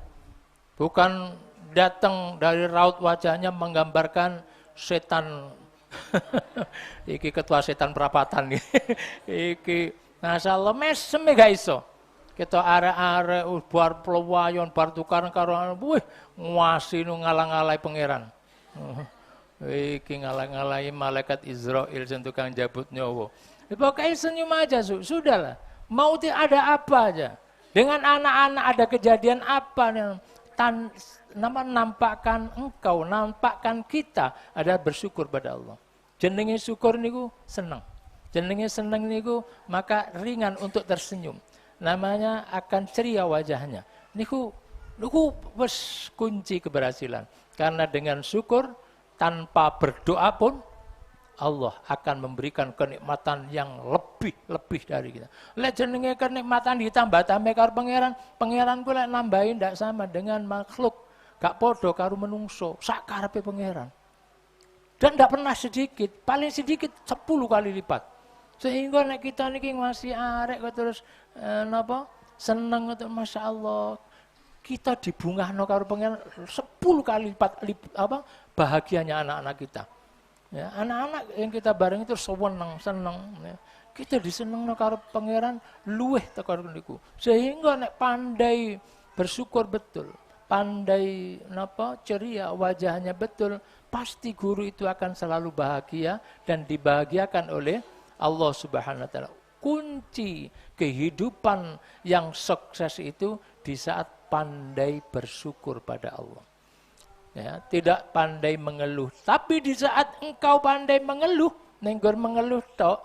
Bukan datang dari raut wajahnya menggambarkan setan. Iki ketua setan perapatan iki masyaallah mesem gak iso kita arek-arek bar plewayon bar tukaran karo nguasi nu ngalang-alai pangeran. Iki ngalang-alai malaikat Israel sing tukang jabut nyawa. Pokoknya senyum aja sudahlah. Mau ada apa aja. Dengan anak-anak ada kejadian apa nampakkan engkau, nampakkan kita adalah bersyukur pada Allah. Jenenge syukur niku senang. Jenenge senang niku maka ringan untuk tersenyum. Namanya akan ceria wajahnya. Niku wis kunci keberhasilan. Karena dengan syukur tanpa berdoa pun Allah akan memberikan kenikmatan yang lebih dari kita. Lek jenenge kenikmatan ditambah-tambah karo pangeran ku lek nambahin ndak sama dengan makhluk. Gak podo karo menungso, sak karepe pangeran. Dan ndak pernah sedikit, paling sedikit 10 kali lipat. Sehingga nek kita niki masih arek kok terus seneng kok Masya Allah. Kita dibungahno karo pangeran 10 kali lipat bahagianya anak-anak kita. Ya, anak-anak yang kita bareng itu seneng. Ya. Kita disenengno karo pangeran luweh teko niku. Sehingga nek pandai bersyukur betul, pandai ceria wajahnya betul, pasti guru itu akan selalu bahagia dan dibahagiakan oleh Allah Subhanahu wa taala. Kunci kehidupan yang sukses itu di saat pandai bersyukur pada Allah. Ya, tidak pandai mengeluh. Tapi di saat engkau pandai mengeluh, nenggur mengeluh tok,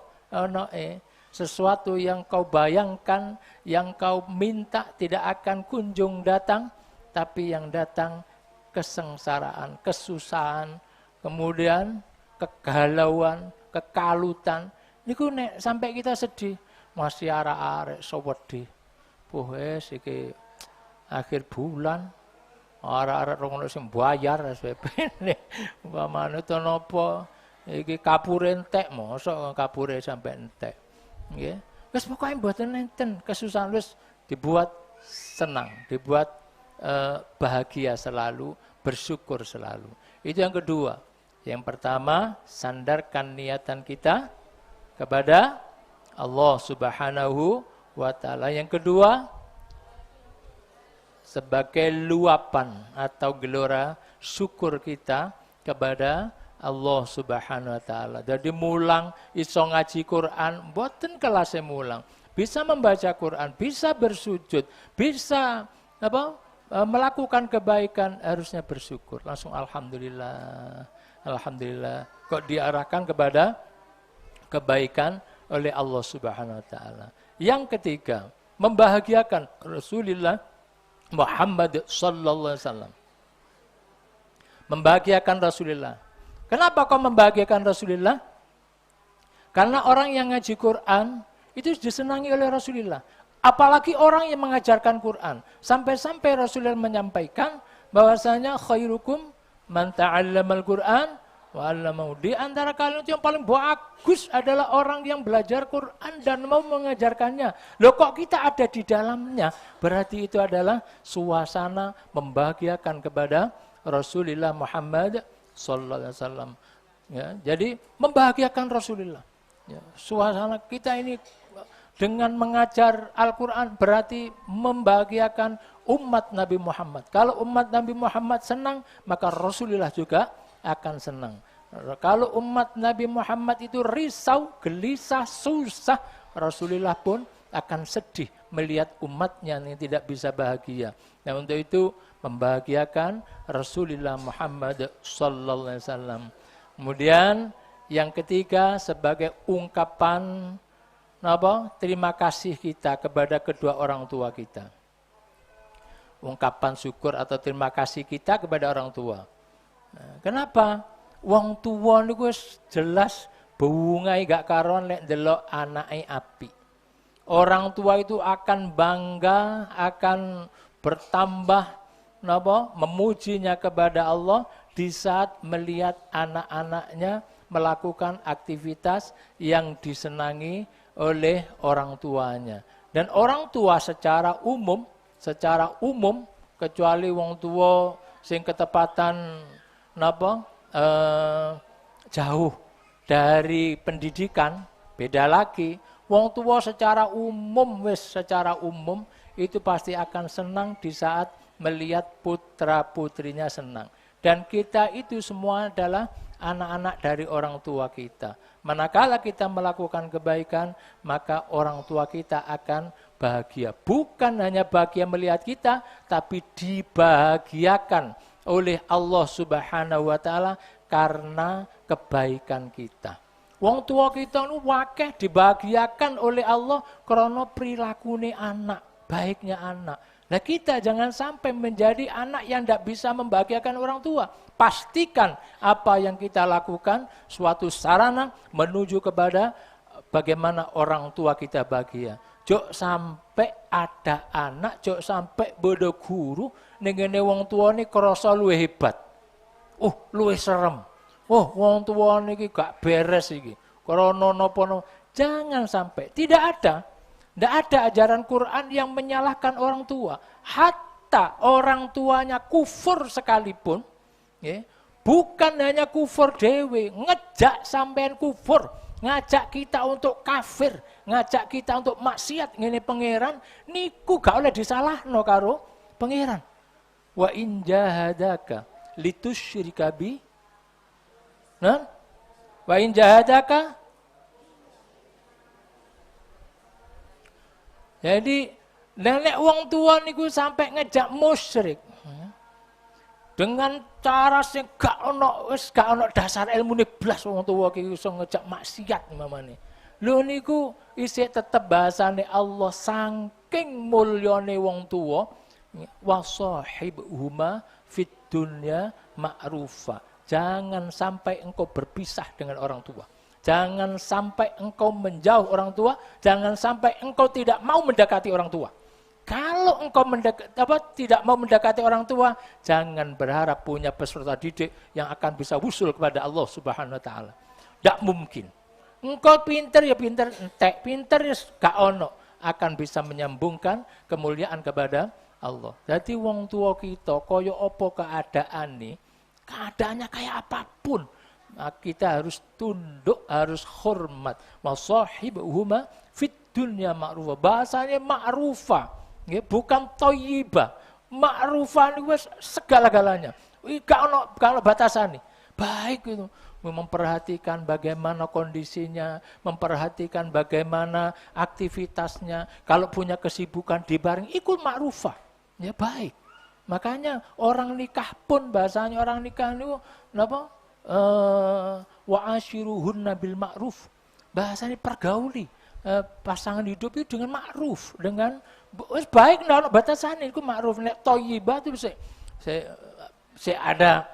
sesuatu yang kau bayangkan, yang kau minta tidak akan kunjung datang, tapi yang datang kesengsaraan, kesusahan, kemudian kegalauan, kekalutan. Niku nek sampai kita sedih, masih arek-arek sewedi. Wes iki akhir bulan arek-arek rono sing bayar SPP ne. Umpamane to napa iki kapure entek mosok kapure sampai entek. Nggih. Wis pokoke mboten enten kesusahan wis dibuat senang, dibuat bahagia selalu, bersyukur selalu. Itu yang kedua. Yang pertama, sandarkan niatan kita kepada Allah Subhanahu wa taala. Yang kedua, sebagai luapan atau gelora syukur kita kepada Allah Subhanahu wa taala. Jadi mulang iso ngaji Quran, mboten kelase mulang. Bisa membaca Quran, bisa bersujud, bisa melakukan kebaikan, harusnya bersyukur. Langsung alhamdulillah. Alhamdulillah. Kok diarahkan kepada kebaikan oleh Allah Subhanahu wa taala. Yang ketiga, membahagiakan Rasulullah Muhammad sallallahu alaihi wasallam. Membahagiakan Rasulullah. Kenapa kau membahagiakan Rasulullah? Karena orang yang ngaji Quran itu disenangi oleh Rasulullah. Apalagi orang yang mengajarkan Quran. Sampai-sampai Rasulullah menyampaikan bahwasanya khairukum man ta'allamal Quran wa 'allamahu. Di antara kalian itu yang paling bagus adalah orang yang belajar Quran dan mau mengajarkannya. Loh kok kita ada di dalamnya? Berarti itu adalah suasana membahagiakan kepada Rasulullah Muhammad sallallahu alaihi wasallam. Ya, jadi membahagiakan Rasulullah. Ya, suasana kita ini dengan mengajar Al-Quran berarti membahagiakan umat Nabi Muhammad. Kalau umat Nabi Muhammad senang, maka Rasulullah juga akan senang. Kalau umat Nabi Muhammad itu risau, gelisah, susah, Rasulullah pun akan sedih melihat umatnya yang tidak bisa bahagia. Nah untuk itu membahagiakan Rasulullah Muhammad sallallahu alaihi wasallam. Kemudian yang ketiga sebagai ungkapan terima kasih kita kepada kedua orang tua kita. Ungkapan syukur atau terima kasih kita kepada orang tua. Nah, kenapa? Wong tua niku jelas bungai gak karuan lek ndelok anake apik. Orang tua itu akan bangga, akan bertambah memujinya kepada Allah di saat melihat anak-anaknya melakukan aktivitas yang disenangi oleh orang tuanya. Dan orang tua secara umum kecuali wong tua sing ketepatan jauh dari pendidikan, beda lagi. Wong tua secara umum itu pasti akan senang di saat melihat putra-putrinya senang. Dan kita itu semua adalah anak-anak dari orang tua kita. Manakala kita melakukan kebaikan, maka orang tua kita akan bahagia. Bukan hanya bahagia melihat kita, tapi dibahagiakan oleh Allah Subhanahu wa taala karena kebaikan kita. Wong tua kita nu wakeh dibahagiakan oleh Allah karena prilakune anak, baiknya anak. Nah kita jangan sampai menjadi anak yang tidak bisa membahagiakan orang tua. Pastikan apa yang kita lakukan suatu sarana menuju kepada bagaimana orang tua kita bahagia. Jok sampai ada anak, jok sampai bodo guru, ngene wong tua ini kerasa luwih hebat. Luwih serem. Wong tua ini gak beres iki. Karena nopo. Jangan sampai. Tidak ada ajaran Quran yang menyalahkan orang tua. Hatta orang tuanya kufur sekalipun, ya, bukan hanya kufur dewe, ngejak sampean kufur, ngajak kita untuk kafir, ngajak kita untuk maksiat ngene pangeran, niku gak oleh disalahno karo pangeran. Wa in jahadaka litusyyrika bi, nah, wa in jahadaka. Jadi nenek wong tua niku sampai ngejak musyrik. dengan cara sing gak ono dasar ilmune blas wong tuwa iki iso ngejak maksiat mamane. Lho niku isih tetep bahasane Allah saking mulyane wong tuwa wa sahibhuma fid dunya ma'rufa. Jangan sampai engkau berpisah dengan orang tua. Jangan sampai engkau menjauh orang tua, jangan sampai engkau tidak mau mendekati orang tua. Kalau engkau tidak mau mendekati orang tua, jangan berharap punya peserta didik yang akan bisa wusul kepada Allah Subhanahu wa taala. Tidak mungkin. Engkau pinter ya pinter entek, pinter ya gak ono akan bisa menyambungkan kemuliaan kepada Allah. Jadi wong tua kita kaya apa keadaan nih, keadaannya kayak apapun, nah, kita harus tunduk, harus hormat. Wasahibhuma fit dunya ma'rufa. Bahasanya ma'rufa, bukan thayyibah. Ma'rufa ini segala-galanya. Kalau batasan nih, baik itu. Memperhatikan bagaimana kondisinya, memperhatikan bagaimana aktivitasnya. Kalau punya kesibukan dibareng, ikut ma'rufah. Ya baik. Makanya orang nikah pun, bahasanya orang nikah itu apa? Wa ashiruhunna bil ma'ruf. Bahasanya pergauli pasangan hidup itu dengan ma'ruf, dengan baik ndak batasan itu ma'ruf. Nek thayyibah itu saya ada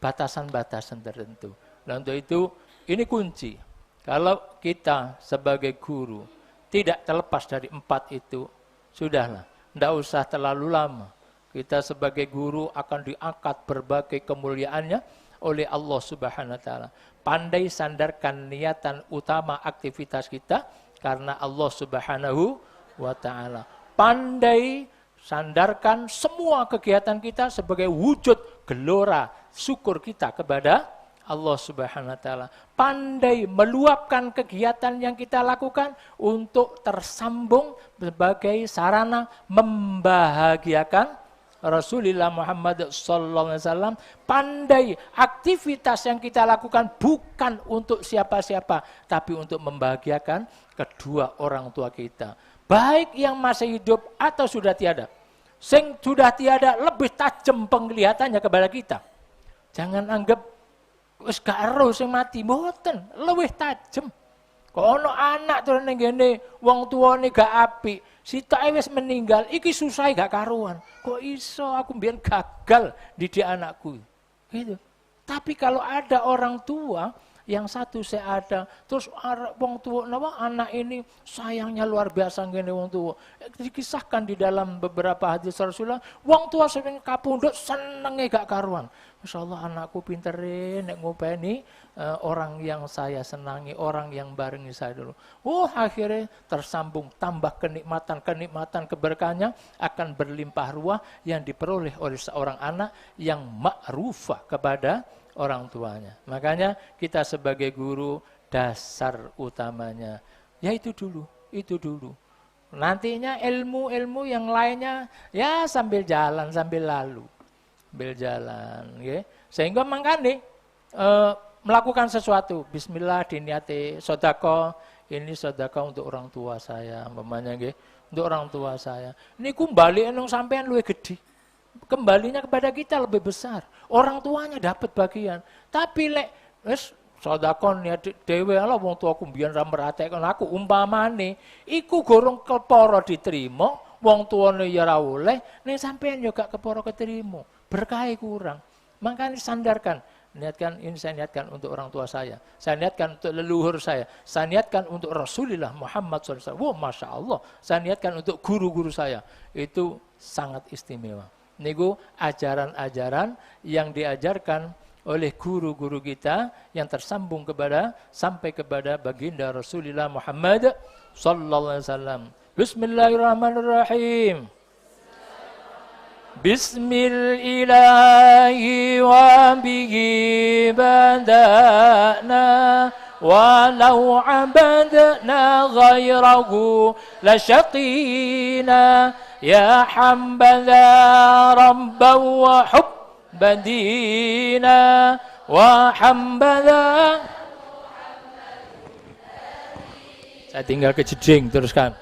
batasan-batasan tertentu. Nah untuk itu, ini kunci. Kalau kita sebagai guru tidak terlepas dari 4 itu, sudahlah, tidak usah terlalu lama. Kita sebagai guru akan diangkat berbagai kemuliaannya oleh Allah Subhanahu wa taala. Pandai sandarkan niatan utama aktivitas kita karena Allah Subhanahu wa taala. Pandai sandarkan semua kegiatan kita sebagai wujud gelora syukur kita kepada Allah Subhanahu wa taala. Pandai meluapkan kegiatan yang kita lakukan untuk tersambung sebagai sarana membahagiakan Rasulullah Muhammad sallallahu alaihi wasallam. Pandai aktivitas yang kita lakukan bukan untuk siapa-siapa, tapi untuk membahagiakan kedua orang tua kita. Baik yang masih hidup atau sudah tiada. Sing sudah tiada lebih tajam penglihatannya kepada kita. Jangan anggap wis gak ero sing mati, mboten, luwih tajem. Kok ono anak terus ning ngene wong tuane gak apik, sitoke wis meninggal, iki susah gak karuan. Kok iso aku mbiyen gagal didik anakku. Gitu. Tapi kalau ada orang tua yang satu saya ada, terus wong tua anak ini sayangnya luar biasa ngene wong tua. Dikisahkan di dalam beberapa hadis Rasulullah, wong tua sing kapundhut senenge gak karuan. Masyaallah anakku pinterin nek ngopeni orang yang saya senangi, orang yang barengi saya dulu. Akhirnya tersambung, tambah kenikmatan keberkahannya akan berlimpah ruah yang diperoleh oleh seorang anak yang ma'rufah kepada orang tuanya. Makanya kita sebagai guru dasar utamanya ya itu dulu. Nantinya ilmu-ilmu yang lainnya ya sambil jalan, sambil lalu. Okay. Sehingga makanya melakukan sesuatu, bismillah diniati sedekah, ini sedekah untuk orang tua saya, umpamanya nggih, untuk orang tua saya. Niku balik nang sampean luwih gedhe. Kembalinya kepada kita lebih besar. Orang tuanya dapat bagian. Tapi lek wis sedekah niat dhewe ala wong tuaku mbiyen ra meratekno aku umpamane iku gorong kepara diterima, wong tuane ya ora oleh, ning sampean yo gak kepara keterima. Berkah kurang. Makanya sandarkan, niatkan ini saya niatkan untuk orang tua saya niatkan untuk leluhur saya niatkan untuk Rasulullah Muhammad SAW. Masya Allah, saya niatkan untuk guru-guru saya. Itu sangat istimewa. Niku ajaran-ajaran yang diajarkan oleh guru-guru kita yang tersambung sampai kepada baginda Rasulullah Muhammad sallallahu alaihi wasallam. Bismillahirrahmanirrahim. Bismillahi wa bihi bada'na walau abadna ghairahu lasyaqina ya hambadha rabban wa hubbadina wa hambadha. Saya tinggal ke jeding teruskan.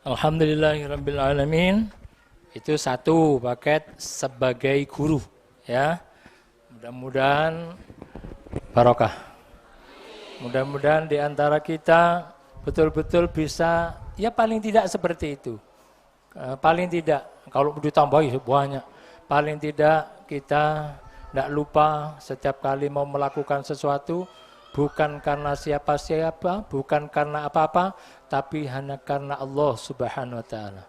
Alhamdulillahirabbil alamin. Itu satu paket sebagai guru, ya. Mudah-mudahan barokah. Mudah-mudahan di antara kita betul-betul bisa, ya paling tidak seperti itu. Paling tidak, kalau ditambahi banyak, paling tidak kita tidak lupa setiap kali mau melakukan sesuatu, bukan karena siapa-siapa, bukan karena apa-apa, tapi hanya karena Allah Subhanahu wa Ta'ala.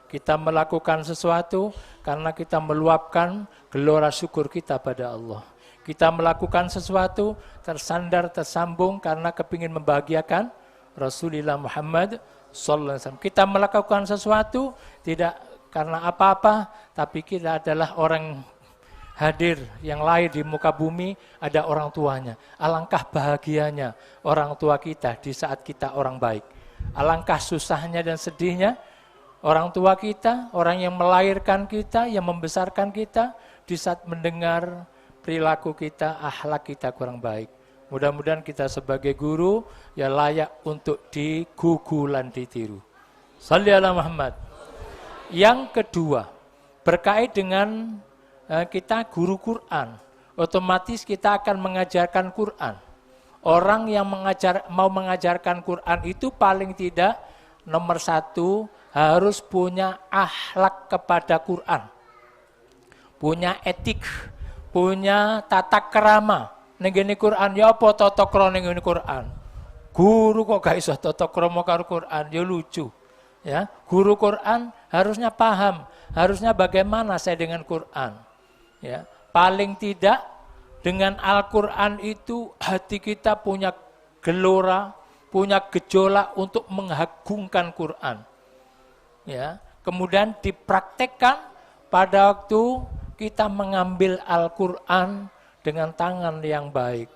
Kita melakukan sesuatu karena kita meluapkan gelora syukur kita pada Allah. Kita melakukan sesuatu tersandar, tersambung karena kepingin membahagiakan Rasulullah Muhammad sallallahu alaihi wasallam. Kita melakukan sesuatu tidak karena apa-apa, tapi kita adalah orang hadir yang lahir di muka bumi, ada orang tuanya. Alangkah bahagianya orang tua kita di saat kita orang baik. Alangkah susahnya dan sedihnya orang tua kita, orang yang melahirkan kita, yang membesarkan kita, di saat mendengar perilaku kita, akhlak kita kurang baik. Mudah-mudahan kita sebagai guru ya layak untuk digugulan ditiru. Shalli ala Muhammad. Yang kedua, berkait dengan kita guru Quran, otomatis kita akan mengajarkan Quran. Orang yang mau mengajarkan Quran itu paling tidak nomor satu harus punya akhlak kepada Quran, punya etik, punya tata krama. Neng Quran ya apa tata krama neng Quran? Guru kok gak iso tata krama karo Quran, ya lucu. Ya, guru Quran harusnya paham, harusnya bagaimana saya dengan Quran. Ya, paling tidak dengan Al-Quran itu hati kita punya gelora, punya gejolak untuk mengagungkan Quran. Ya, kemudian dipraktekkan pada waktu kita mengambil Al-Quran dengan tangan yang baik,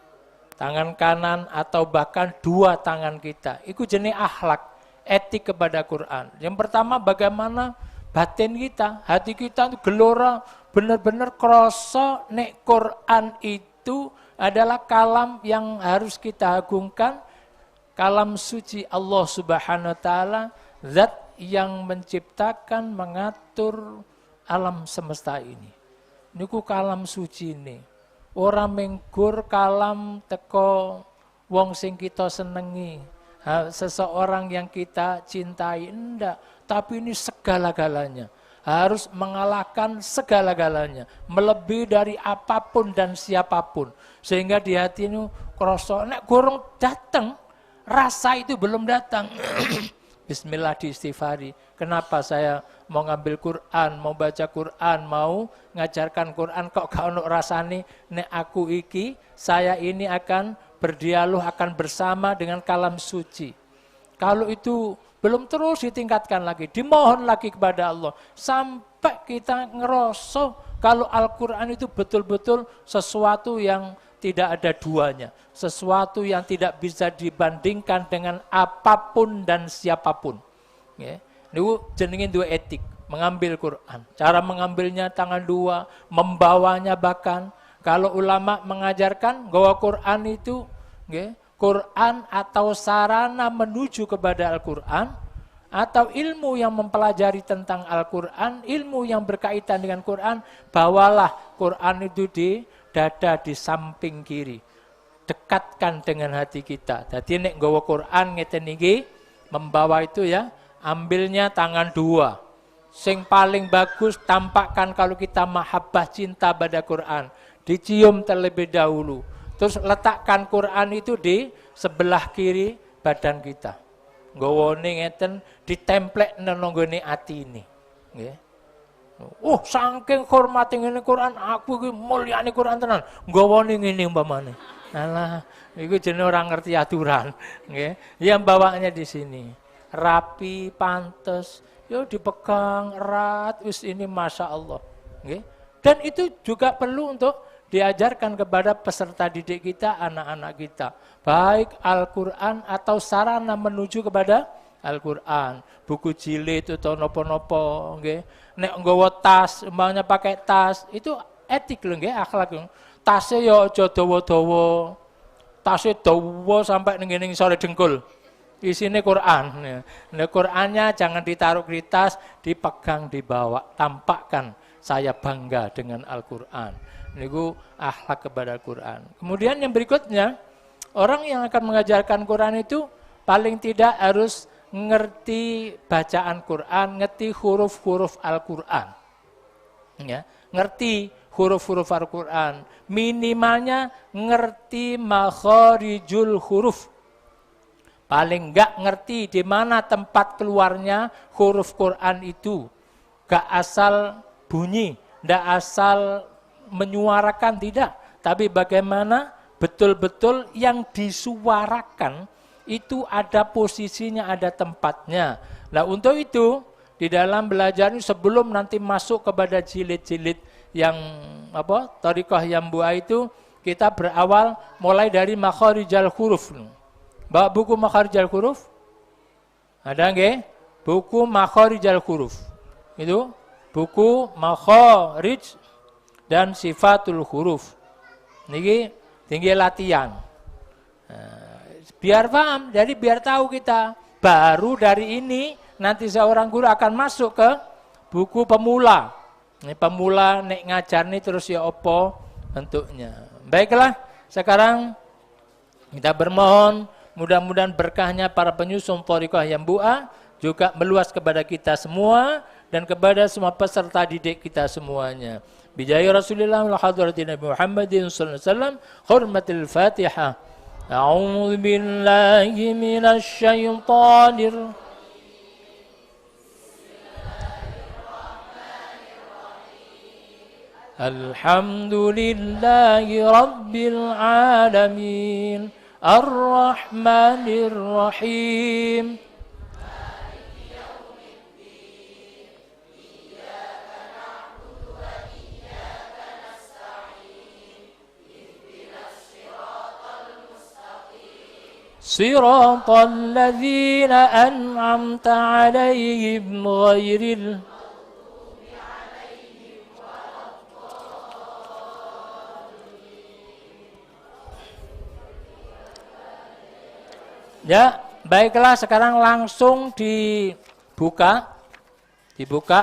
tangan kanan atau bahkan dua tangan kita. Itu jenis akhlak, etik kepada Quran. Yang pertama bagaimana batin kita, hati kita itu gelora, benar-benar kroso nek Quran itu adalah kalam yang harus kita agungkan, kalam suci Allah Subhanahu wa Ta'ala, zat yang menciptakan, mengatur alam semesta ini. Niku kalam suci ini. Orang menggur kalam teko wong sing kita senengi, seseorang yang kita cintai, enggak. Tapi ini segala-galanya. Harus mengalahkan segala-galanya. Melebihi dari apapun dan siapapun. Sehingga di hati ini kroso, nek gorong datang, rasa itu belum datang. Bismillah diistighfari. Kenapa saya mau ngambil Quran, mau baca Quran, mau ngajarkan Quran, kok gak ono rasane nek aku iki, saya ini akan berdialog, akan bersama dengan kalam suci. Kalau itu belum terus ditingkatkan lagi, dimohon lagi kepada Allah. Sampai kita ngerosok kalau Al-Quran itu betul-betul sesuatu yang tidak ada duanya. Sesuatu yang tidak bisa dibandingkan dengan apapun dan siapapun. Ya. Ini jenengin dua etik, mengambil Quran. Cara mengambilnya tangan dua, membawanya bahkan. Kalau ulama mengajarkan bahwa Quran itu, ya, Quran atau sarana menuju kepada Al-Quran, atau ilmu yang mempelajari tentang Al-Quran, ilmu yang berkaitan dengan Quran, bawalah Quran itu di dada di samping kiri. Dekatkan dengan hati kita. Jadi nek nggawa Quran ngeten iki, membawa itu ya, ambilnya tangan dua. Sing paling bagus tampakkan kalau kita mahabbah cinta pada Quran. Dicium terlebih dahulu. Terus letakkan Quran itu di sebelah kiri badan kita. Nggawane ngeten ditemplek nang nggone ati ini. Nggih. Saking hormati ngene Quran, aku iki mulyane Quran tenan. Nggawane ngene umpamane. Alah, iku jenenge ora ngerti aturan, nggih. Yang bawanya di sini. Rapi, pantes, yo dipegang erat, wis ini Masya Allah. Nggih. Dan itu juga perlu untuk diajarkan kepada peserta didik kita, anak-anak kita. Baik Al-Quran atau sarana menuju kepada Al-Quran. Buku jilid atau nopo-nopo. Nek nggawa tas, umpamanya pakai tas, itu etik lho, akhlak. Tasnya ya aja dawa-dawa. Tasnya dawa sampai ning sore dengkul. Di sini Quran. Nah, Qurannya jangan ditaruh di tas, dipegang, dibawa, tampakkan saya bangga dengan Al-Quran. Ini akhlak kepada Al-Quran. Kemudian yang berikutnya, orang yang akan mengajarkan Quran itu paling tidak harus ngerti bacaan Quran, ngerti huruf-huruf Al-Quran. Ya, ngerti huruf-huruf Al-Quran. Minimalnya ngerti makharijul huruf. Paling enggak ngerti di mana tempat keluarnya huruf Quran itu. Enggak asal bunyi, enggak asal menyuarakan, tidak. Tapi bagaimana betul-betul yang disuarakan itu ada posisinya, ada tempatnya. Nah untuk itu, di dalam belajar ini sebelum nanti masuk kepada jilid-jilid yang thariqah Yambu'a itu, kita berawal mulai dari makharijal huruf. Bawa buku makharijal huruf? Ada nggih? Buku makharijal huruf. Itu buku makharij dan sifatul huruf. Niki tinggi latihan. Biar paham, jadi biar tahu kita. Baru dari ini nanti seorang guru akan masuk ke buku pemula. Ini pemula nek ngajar nih terus ya opo bentuknya. Baiklah, sekarang kita bermohon mudah-mudahan berkahnya para penyusun thariqah Yambu'a juga meluas kepada kita semua dan kepada semua peserta didik kita semuanya. Bijahi Rasulullah wa hadratin Nabi Muhammadin sallallahu alaihi wasallam, hurmatil Fatihah. A'udzu billahi minasy syaithanir Alhamdulillahi rabbil alamin. Ar-Rahmanir Rahim. Siratal ladzina an'amta 'alaihim ghairil Ya, baiklah sekarang langsung dibuka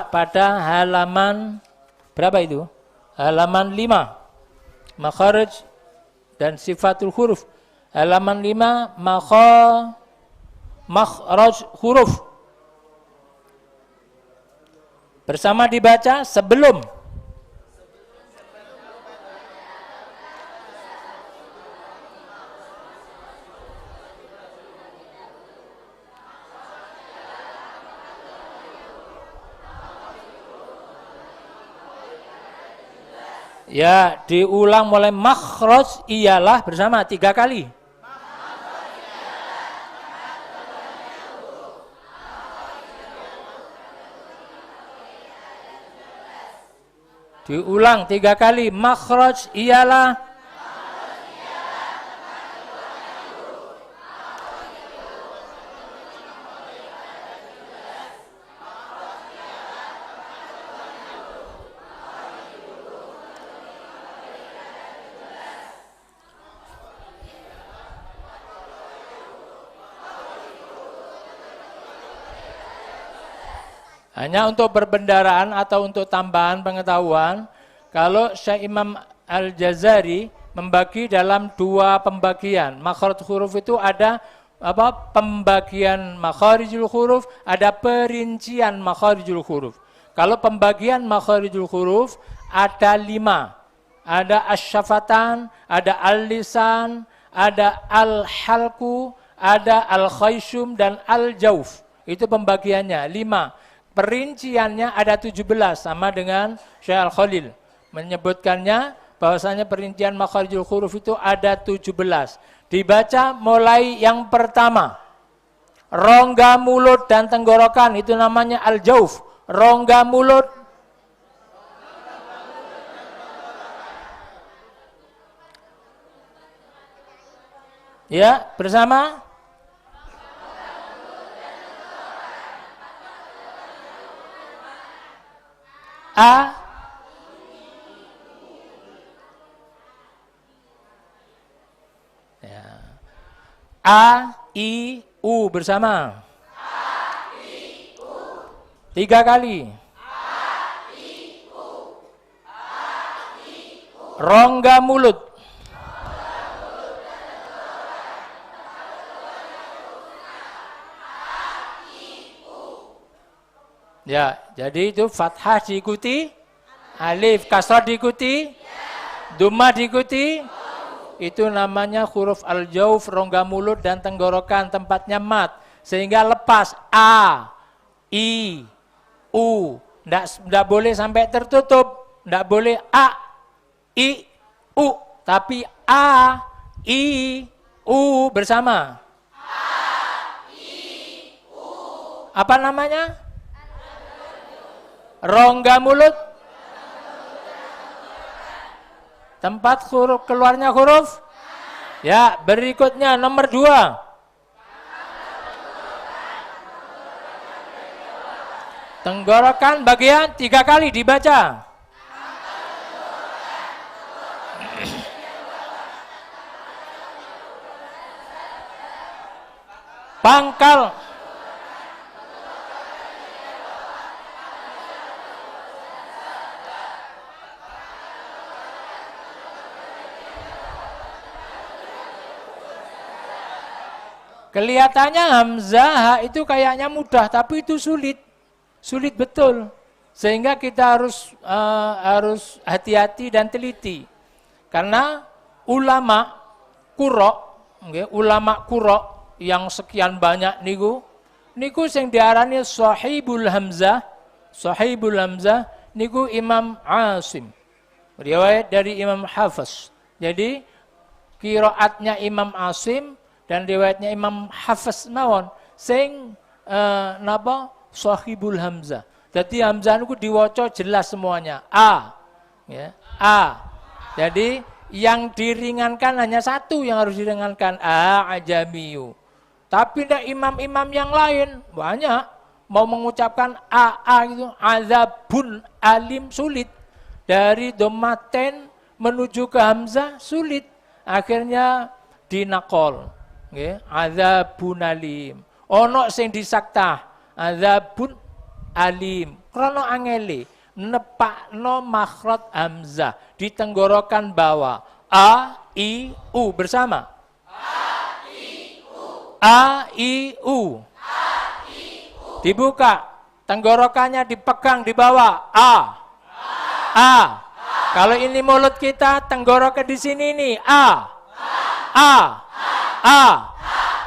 pada halaman berapa itu? Halaman 5. Makharij dan sifatul huruf. Halaman 5 makhraj huruf. Bersama dibaca sebelum ya, diulang mulai makhraj ialah bersama 3 kali. Diulang 3 kali. Makhraj ialah hanya untuk perbendaraan atau untuk tambahan pengetahuan, kalau Syekh Imam Al-Jazari membagi dalam 2 pembagian. Makhraj huruf itu ada pembagian makharijul huruf, ada perincian makharijul huruf. Kalau pembagian makharijul huruf ada 5. Ada asy-syafatan, ada al-lisan, ada al-halqu, ada al-khayshum dan al-jauf. Itu pembagiannya 5. Perinciannya ada 17 sama dengan Syekh Al-Khalil. Menyebutkannya bahwasanya perincian makharijul huruf itu ada 17. Dibaca mulai yang pertama. Rongga mulut dan tenggorokan itu namanya al-jauf. Rongga mulut. Ya, bersama. A. Ya. A, I, U bersama. 3 kali. Rongga mulut. Ya, jadi itu fathah diikuti, alif, kasrah diikuti, dhammah diikuti. Itu namanya huruf al-jauf, rongga mulut dan tenggorokan, tempatnya mat. Sehingga lepas a, i, u. Nggak boleh sampai tertutup. Nggak boleh a, i, u. Tapi a, i, u bersama. A, i, u. Apa namanya? Rongga mulut. Tempat huruf keluarnya huruf. Ya, berikutnya nomor 2. Tenggorokan bagian 3 kali dibaca. Pangkal. Kelihatannya hamzah itu kayaknya mudah, tapi itu sulit. Sulit betul. Sehingga kita harus hati-hati dan teliti. Karena ulama qurra yang sekian banyak niku sing diarani sahibul hamzah niku Imam Asim. Riwayat dari Imam Hafiz. Jadi qiraatnya Imam Asim dan riwayatnya Imam Hafiz mawon sing napa sahibul hamzah. Jadi hamzah niku diwaca jelas semuanya. A. Ya, A. Jadi yang diringankan hanya satu yang harus diringankan, a ajamiyu. Tapi tidak imam-imam yang lain banyak mau mengucapkan a gitu, azabun alim sulit. Dari dhammaten menuju ke hamzah sulit. Akhirnya dinakol. Nggih, azabun alim. Ono sing disaktah, azabun alim. Krana angele nepakno makhraj hamzah di tenggorokan bawah. A, I, U bersama. A, I, U. A, I, U. A, I, U. Dibuka, tenggorokannya dipegang di bawah. A. A. Kalau ini mulut kita, tenggorokan di sini nih. A. A. A.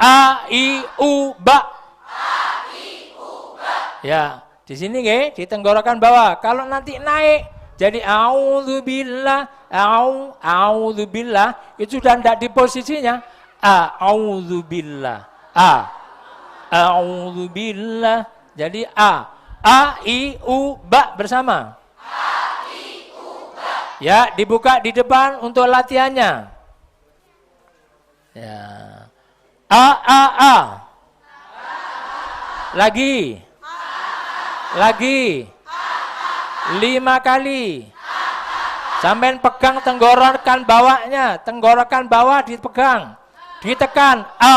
A, I, U, ba. A, I, U, ba. Ya, di sini nggih, di tenggorokan bawah. Kalau nanti naik jadi a'udzubillah, a'udzubillah itu sudah tidak di posisinya. A'udzubillah. A'udzubillah. Jadi A, I, U, ba bersama. A, I, U, ba. Ya, dibuka di depan untuk latihannya. Ya. A. Lagi. Lagi. 5 kali. Sampai pegang tenggorokan bawahnya. Tenggorokan bawah dipegang. Ditekan. A.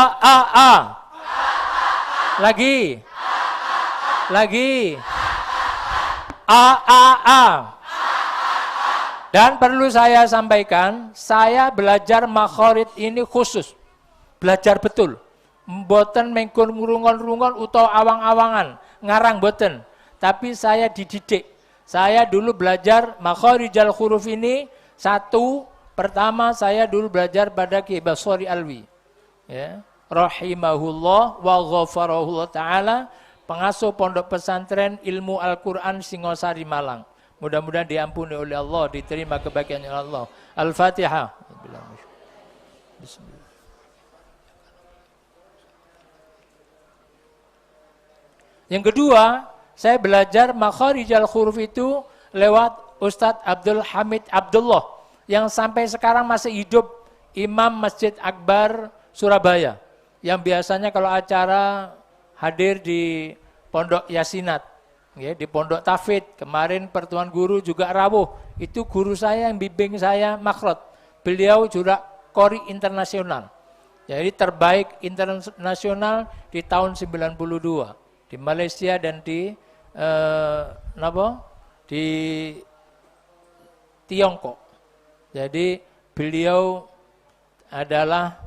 Lagi. Lagi. A. Dan perlu saya sampaikan, saya belajar makhorid ini khusus. Belajar betul. Mboten mengkon ngurungon-rungon utawa awang-awangan. Ngarang boten. Tapi saya dididik. Saya dulu belajar makhorijal huruf ini. Pertama saya dulu belajar pada Ki Basori Alwi. Ya. Rahimahullah wa ghafarahullah ta'ala. Pengasuh pondok pesantren ilmu Al-Quran Singosari Malang. Mudah-mudahan diampuni oleh Allah, diterima kebahagiaan Allah. Al-Fatihah. Bismillah. Yang kedua, saya belajar makharijal huruf itu lewat Ustadz Abdul Hamid Abdullah yang sampai sekarang masih hidup, Imam Masjid Akbar Surabaya, yang biasanya kalau acara hadir di Pondok Yasinat, ya, di Pondok Tafid. Kemarin pertemuan guru juga rawuh, itu guru saya yang bimbing saya makhraj. Beliau juga qori internasional. Jadi terbaik internasional di tahun 92 di Malaysia dan di di Tiongkok. Jadi beliau adalah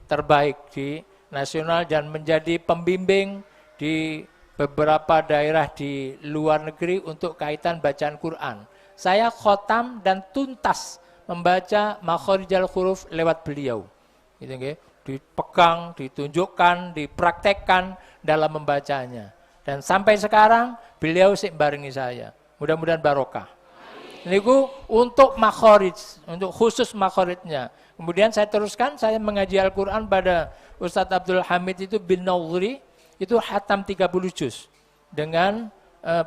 terbaik di nasional dan menjadi pembimbing di beberapa daerah di luar negeri untuk kaitan bacaan Quran. Saya khotam dan tuntas membaca makhorijal huruf lewat beliau. Gitu, okay? Dipegang, ditunjukkan, dipraktekkan dalam membacanya. Dan sampai sekarang beliau sik barengi saya. Mudah-mudahan barokah. Ini untuk makhrij, untuk khusus makhrijnya. Kemudian saya teruskan, saya mengaji Al-Quran pada Ustadz Abdul Hamid itu bin Nawri, itu hatam 30 juz. Dengan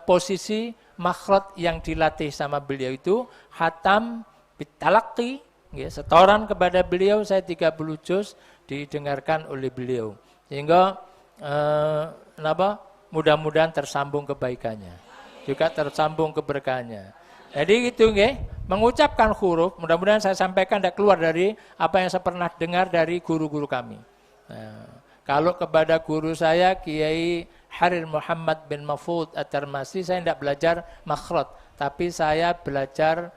posisi makhraj yang dilatih sama beliau itu, hatam bitalaqi, ya, setoran kepada beliau, saya 30 juz didengarkan oleh beliau. Sehingga mudah-mudahan tersambung kebaikannya. Juga tersambung keberkahannya. Jadi gitu nggih, mengucapkan huruf, mudah-mudahan saya sampaikan tidak keluar dari apa yang saya pernah dengar dari guru-guru kami. Nah, kalau kepada guru saya Kiai Haril Muhammad bin Mahfud At-Tirmasi, saya tidak belajar makhraj, tapi saya belajar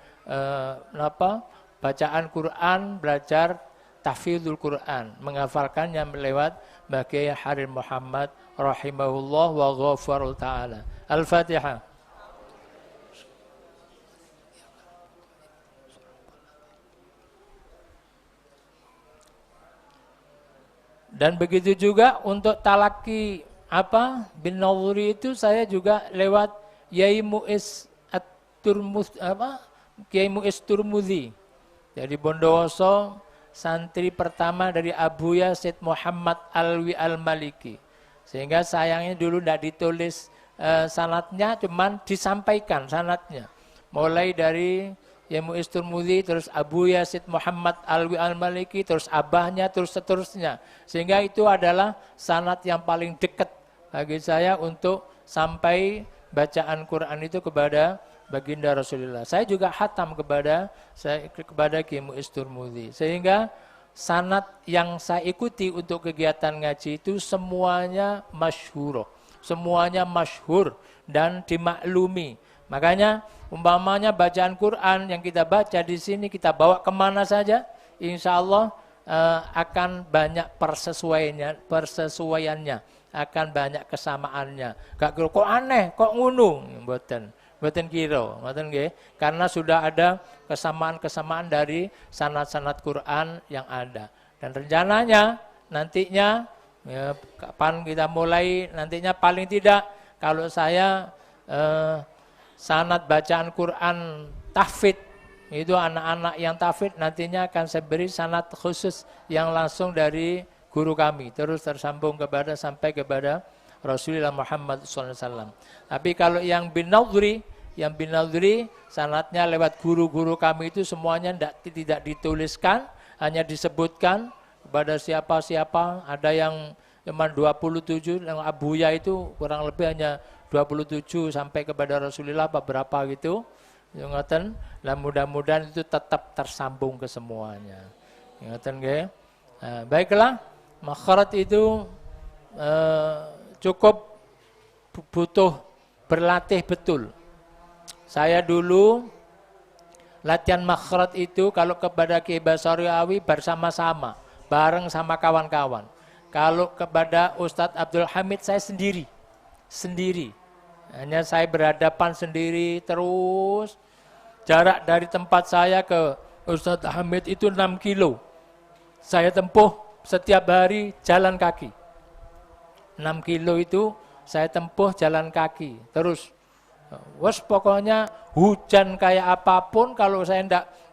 bacaan Quran, belajar tahfidzul Quran, menghafalkannya lewat Kiai Haril Muhammad rahimahullah wa ghafarul taala. Al-Fatihah. Dan begitu juga untuk talaki bin Nawri itu saya juga lewat Yai Muiz Kiai Muiz Turmudi. Jadi Bondowoso, santri pertama dari Abuya Syed Muhammad Alwi Al-Maliki. Sehingga sayangnya dulu tidak ditulis sanadnya, cuman disampaikan sanadnya. Mulai dari Yai Muiz Turmudi, terus Abu Yazid Muhammad Alwi Al-Maliki, terus abahnya, terus seterusnya. Sehingga itu adalah sanad yang paling dekat bagi saya untuk sampai bacaan Quran itu kepada baginda Rasulullah. Saya juga hatam kepada Kiai Muiz Turmudi. Sehingga sanad yang saya ikuti untuk kegiatan ngaji itu semuanya masyhur. Semuanya masyhur dan dimaklumi. Makanya umpamanya bacaan Quran yang kita baca di sini kita bawa kemana saja, insya Allah akan banyak persesuaiannya, akan banyak kesamaannya. Gak kira kok aneh, kok ngunu, mboten kira, mboten nggih. Karena sudah ada kesamaan-kesamaan dari sanad-sanad Quran yang ada. Dan rencananya nantinya kapan kita mulai, nantinya paling tidak kalau saya sanad bacaan Quran tahfidz, itu anak-anak yang tahfidz nantinya akan saya beri sanad khusus yang langsung dari guru kami, terus tersambung sampai kepada Rasulullah Muhammad SAW. Tapi kalau yang bin Nawri sanadnya lewat guru-guru kami itu semuanya tidak dituliskan, hanya disebutkan kepada siapa-siapa. Ada yang cuma 27, yang Abuya itu kurang lebih hanya 27 sampai kepada Rasulullah beberapa gitu. Ingatan, lah mudah-mudahan itu tetap tersambung ke semuanya. Ingatan nggih. Nah, baiklah, makhraj itu cukup butuh berlatih betul. Saya dulu latihan makhraj itu kalau kepada Kiai Basariawi bersama-sama, bareng sama kawan-kawan. Kalau kepada Ustadz Abdul Hamid saya sendiri. Hanya saya berhadapan sendiri terus. Jarak dari tempat saya ke Ustadz Hamid itu 6 kilo. Saya tempuh setiap hari jalan kaki. 6 kilo itu saya tempuh jalan kaki. Terus, pokoknya hujan kayak apapun, kalau saya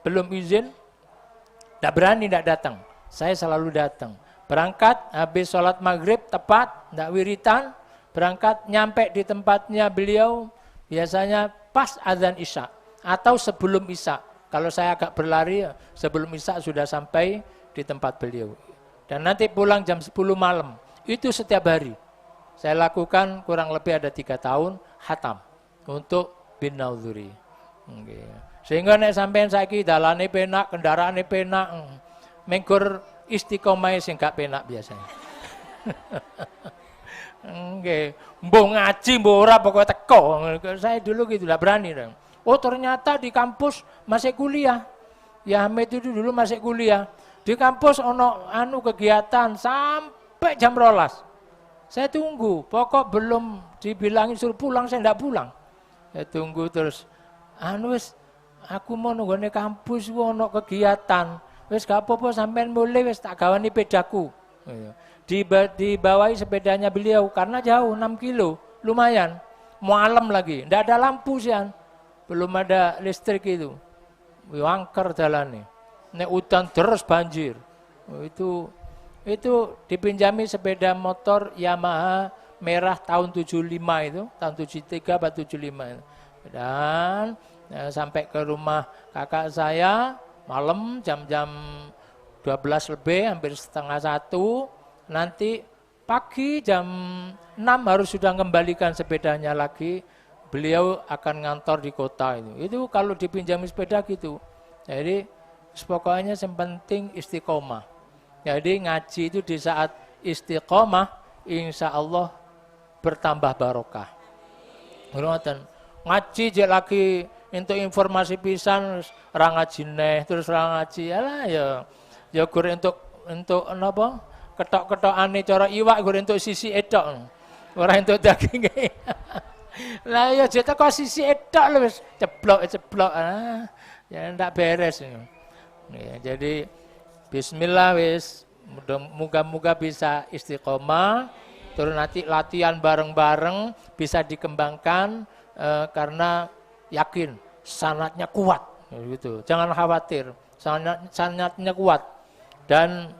belum izin, tidak berani, tidak datang. Saya selalu datang. Berangkat, habis sholat maghrib, tepat, tidak wiritan, berangkat, nyampe di tempatnya beliau, biasanya pas azan isya, atau sebelum isya. Kalau saya agak berlari, sebelum isya sudah sampai di tempat beliau. Dan nanti pulang jam 10 malam, itu setiap hari. Saya lakukan kurang lebih ada 3 tahun, hatam, untuk bin Nawri. Sehingga nek sampean saiki dalane penak, kendaraane penak, mengkur istiqomah sing gak penak biasanya. Nggih, mbok ngaji mbok ora pokoke teko. Saya dulu gitu lah berani dong. Oh ternyata di kampus masih kuliah. Ya Hamid itu dulu masih kuliah. Di kampus ono kegiatan sampai jam 12. Saya tunggu, pokok belum dibilangin suruh pulang saya ndak pulang. Saya tunggu terus. Wis aku mau nunggone kampus ono kegiatan. Wis gak apa-apa sampean mulai wis tak gawani pedaku. Dibawahi sepedanya beliau karena jauh 6 kilo, lumayan. Malam lagi, ndak ada lampu sih. Belum ada listrik itu. Wangker jalannya. Nek hutan terus banjir. Itu dipinjami sepeda motor Yamaha merah tahun 75 itu, tahun 73 atau 75 itu. Dan sampai ke rumah kakak saya malam jam-jam 12 lebih, hampir setengah 1. Nanti pagi jam 6 harus sudah kembalikan sepedanya lagi. Beliau akan ngantor di kota itu. Itu kalau dipinjami sepeda gitu. Jadi pokoknya yang penting istiqomah. Jadi ngaji itu di saat istiqomah, insya Allah bertambah barokah. Ngaji jek lagi untuk informasi pisan, orang ngaji neh, terus orang ngaji, ya gur untuk apa? Ketok-ketokane cara iwak gur untuk sisi edok. Orang untuk daging. Lah ya jek kok sisi edok lho wis ceblok. Ya ndak beres. Ya, jadi bismillah wis, moga-moga bisa istiqomah, terus nanti latihan bareng-bareng bisa dikembangkan karena yakin sanadnya kuat gitu. Jangan khawatir, sanadnya kuat. Dan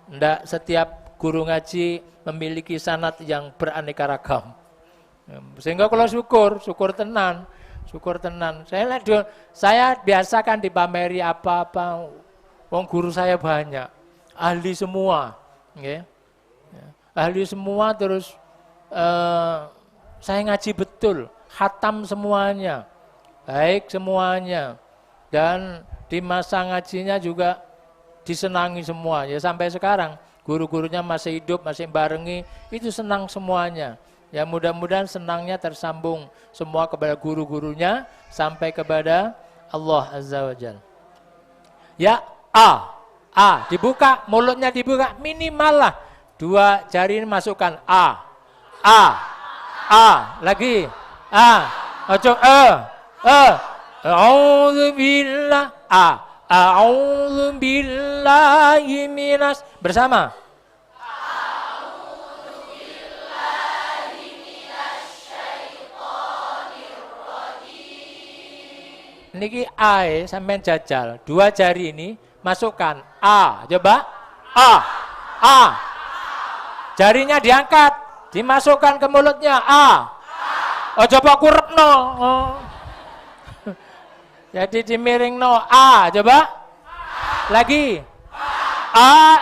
ndak setiap guru ngaji memiliki sanad yang beraneka ragam. Sehingga kalau syukur tenan. Saya biasakan dipameri apa-apa. Wong guru saya banyak, ahli semua, ya. Ahli semua terus saya ngaji betul, khatam semuanya, baik semuanya, dan di masa ngajinya juga disenangi semua. Ya sampai sekarang guru-gurunya masih hidup, masih barengi, itu senang semuanya. Ya mudah-mudahan senangnya tersambung semua kepada guru-gurunya sampai kepada Allah Azza wa Jalla. Ya dibuka, mulutnya dibuka minimal lah 2 jari ini masukkan lagi ojo a'udzubillah a'udzubillahi minas bersama. Niki sampean jajal 2 jari ini masukkan coba jarinya diangkat dimasukkan ke mulutnya coba kurepno jadi dimiringno coba lagi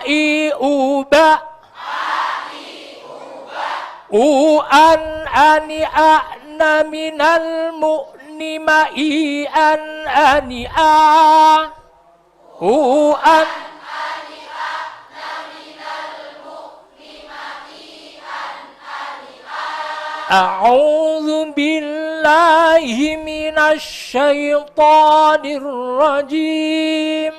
i u ba u an ani a na minal mu'nima i an ani a u an ani a na minal mu'nima i an ani a a'udzu billahi minasy syaithanir rajim.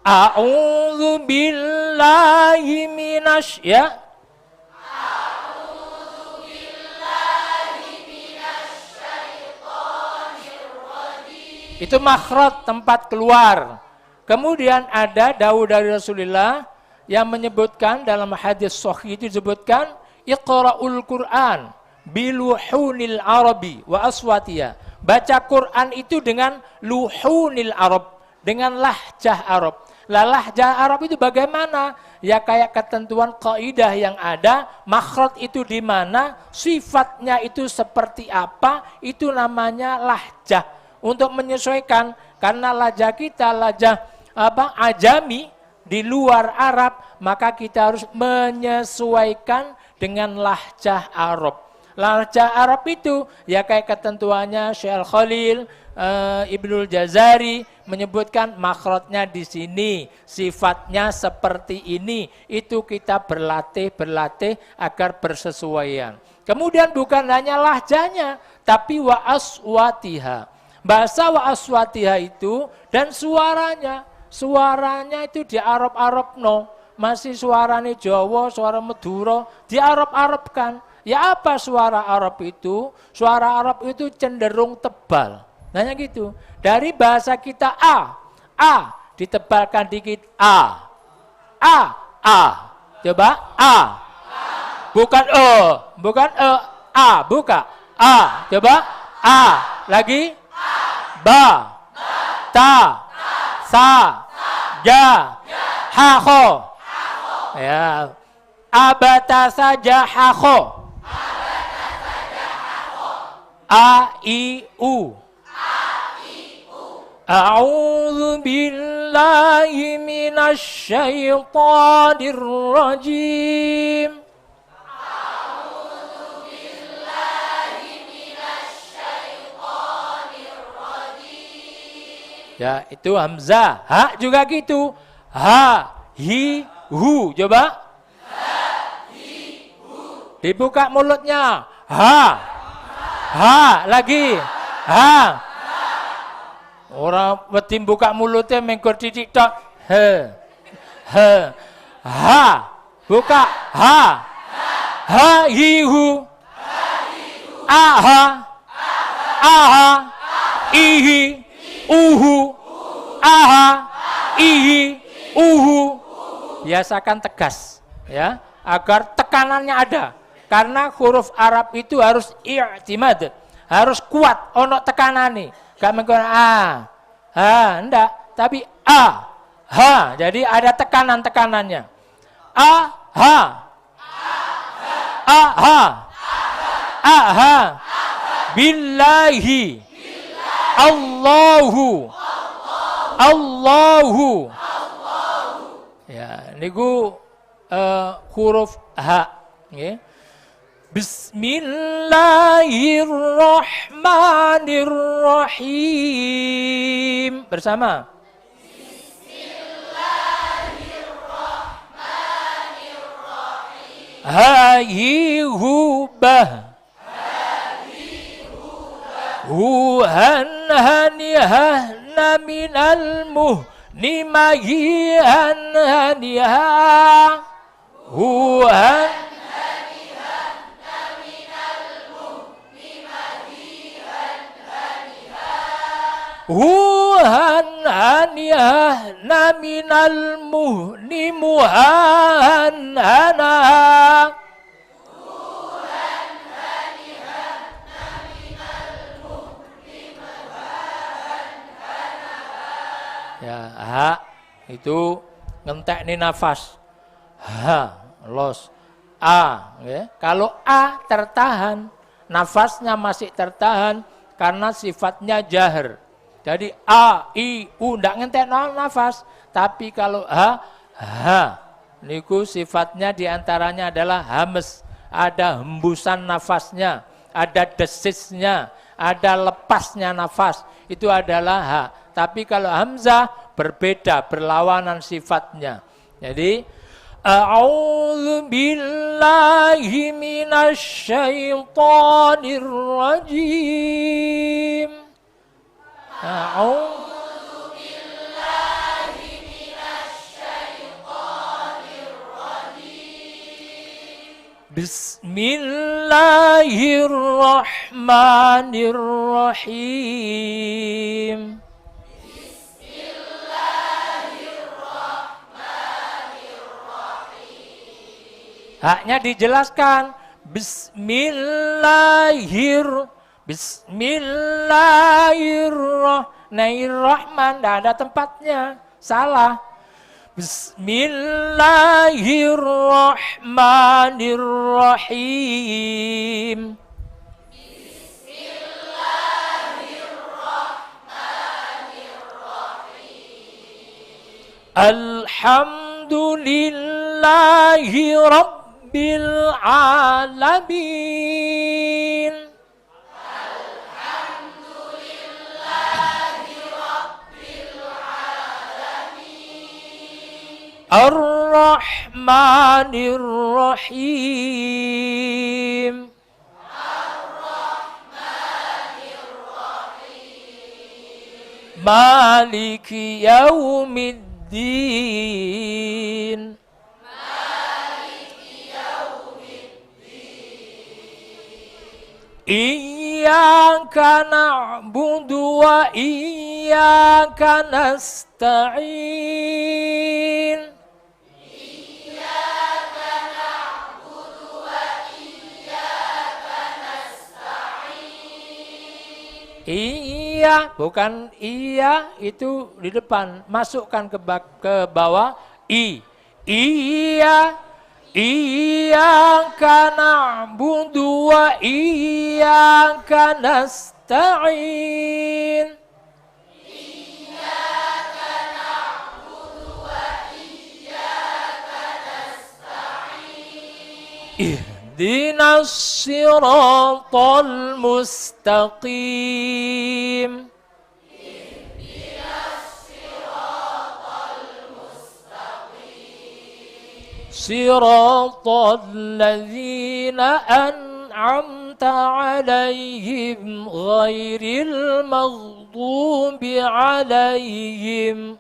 A'udzu billahi minasy ya. A'udzu billahi minasy syaithanir rajim. Itu makhraj, tempat keluar. Kemudian ada dawuh dari Rasulullah yang menyebutkan dalam hadis sahih itu disebutkan iqra'ul Qur'an biluhunil arabi wa aswatiya. Baca Quran itu dengan luhunil arab, dengan lahjah Arab. Lah lahjah Arab itu bagaimana? Ya kayak ketentuan kaidah yang ada, makhraj itu di mana, sifatnya itu seperti apa, itu namanya lahjah. Untuk menyesuaikan, karena lahjah kita lahjah ajami di luar Arab, maka kita harus menyesuaikan dengan lahjah Arab. Lahja Arab itu ya kayak ketentuannya Syekh Al-Khalil, Ibnul Jazari menyebutkan makhrajnya di sini, sifatnya seperti ini. Itu kita berlatih agar bersesuaian. Kemudian bukan hanya lahjanya, tapi wa aswatiha. Bahasa wa aswatiha itu dan suaranya. Suaranya itu di Arab-Arab no. Masih suaranya Jawa, suara Madura, di Arab-Arabkan. Ya apa suara Arab itu? Suara Arab itu cenderung tebal. Nanya gitu. Dari bahasa kita A ditebalkan dikit A. Coba A. Bukan E, bukan E, A, buka. A, coba A. Lagi Ba. Ta. Sa. Ja. Ha kho. Ya. Abata saja ha kho. A, I, U. A'udzu billahi minasy syaithanir rajim. A'udzu billahi minasy syaithanir rajim. Ya, itu hamzah. Ha juga gitu. Ha, hi, hu. Coba. Ha, hi, hu. Dibuka mulutnya. Ha. Ha, lagi. Ha. Orang wedi buka mulutnya mengkor titik tok. He. Ha. Buka. Ha. Ha, hi, hu. Aha. Aha. Ihi. Uhu. Aha. Ihi. Uhu. Biasakan tegas, ya, agar tekanannya ada. Karena huruf Arab itu harus i'timad, harus kuat, ono tekanane. Gak menggunakan enggak, tapi ha. Jadi ada tekanan-tekanannya. Aha. Billahi. Allahu. Ya, niku huruf ha, nggih. Bismillahirrahmanirrahim. Bersama. Bismillahirrahmanirrahim. Haihubah. Huhan hanihahna minal muhnimahihan hanihah. Huhan Huhan haniyah naminal muhni muhan hana. Huhan haniyah naminal muhni muhan hana. Ya, ha itu ngentek nih nafas. Ha, los. A, ya. Kalau A tertahan, nafasnya masih tertahan karena sifatnya jahar. Jadi A, I, U, ndak ngentek nafas. Tapi kalau ha, niku sifatnya diantaranya adalah hames. Ada hembusan nafasnya, ada desisnya, ada lepasnya nafas. Itu adalah ha. Tapi kalau hamzah berbeda, berlawanan sifatnya. Jadi, A'udzu billahi minasy syaithanir rajim. A'udzu billahi minasy syaithanir rajim. Bismillahirrahmanirrahim. Bismillahirrahmanirrahim. Haknya dijelaskan. Bismillahirrahmanirrahim. Tidak ada tempatnya. Salah. Bismillahirrahmanirrahim. Bismillahirrahmanirrahim. Alhamdulillahi alamin. Ar-Rahmanir Rahim. Maliki yaumiddin. Iyyaka na'budu wa iyyaka nasta'in. Iya, bukan iya itu di depan, masukkan ke bawah iya. Iyyaka na'budu wa iyyaka nasta'in. Iyyaka na'budu wa iyyaka nasta'in. Ihdinas siratal mustaqim. Siratal ladzina an'amta 'alaihim ghairil maghdubi 'alaihim.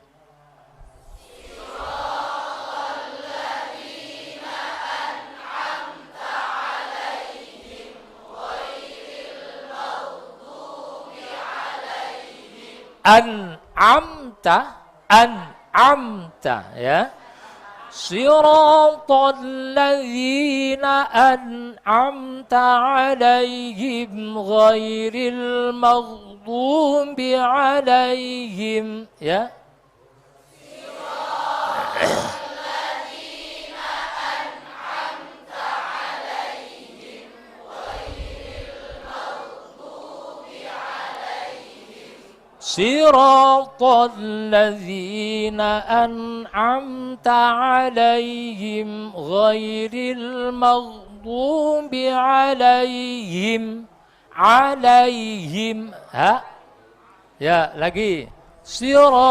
Siratal ladzina an'amta 'alaihim ghairil maghdubi 'alaihim. An'amta ya. Siratal ladzina an'amta 'alaihim ghairil maghdubi 'alaihim ya. Siratal ladzina an'amta 'alaihim ghairil maghdubi 'alaihim. Siratal ladzina an'amta 'alaihim ghairil maghdubi 'alaihim. Ha? Ya, lagi. Siratal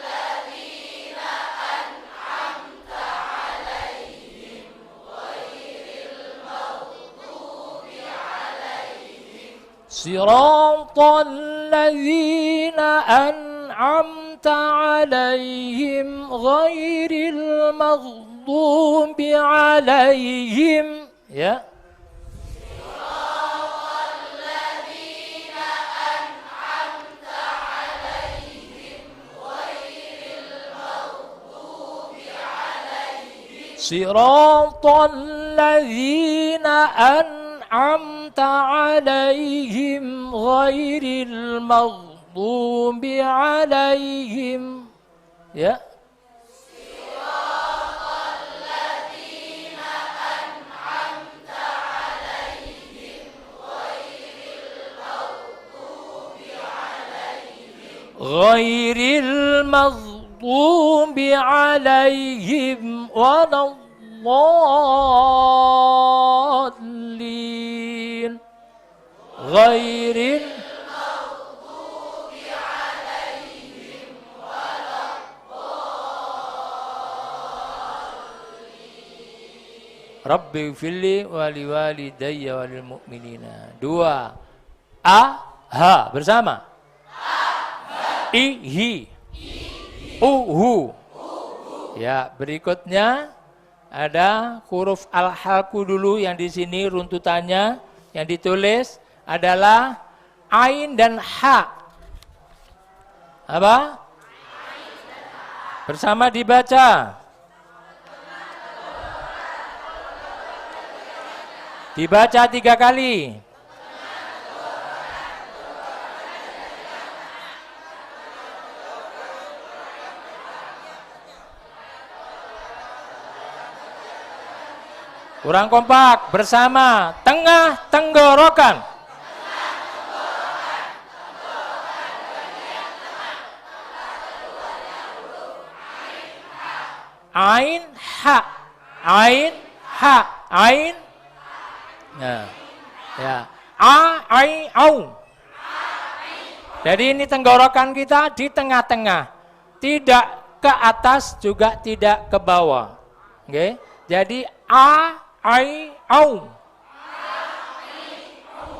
ladzina an'amta 'alaihim ghairil maghdubi 'alaihim. Siratal ladzina an'amta 'alaihim ghairil maghdubi 'alaihim ya. Siratal ladzina an'amta 'alaihim ghairil maghdubi 'alaihim ya. Siratal ladzina an'amta 'alaihim ghairil maghdubi 'alaihim. Ghairil maghdubi 'alaihim waladdallin. Ghairil maghdubi 'alaihim waladdallin. Rabbi ighfirli wa liwalidayya wa lil mu'minina. Dua. Ha bersama. Ihi. Uhu. Ya, berikutnya ada huruf al-halku dulu yang di sini runtutannya yang ditulis adalah ain dan ha. Apa? Bersama dibaca. Dibaca 3 kali. Kurang kompak, bersama, tengah tenggorokan. Ain, ha. Ain, ha, ain. Nah, ya. A, ai, au. Jadi ini tenggorokan kita di tengah-tengah. Tidak ke atas juga tidak ke bawah. Oke. Jadi a, ai, au.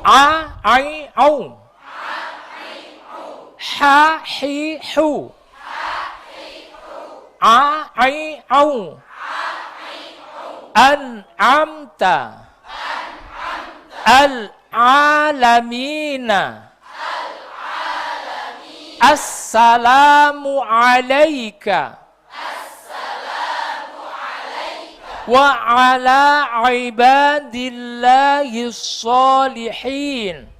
A, ai, au. Ha, hi, hu. A, ai, au. An, amta. Al-alamina. Assalamu alayka. Wa ala ibadillahis salihin.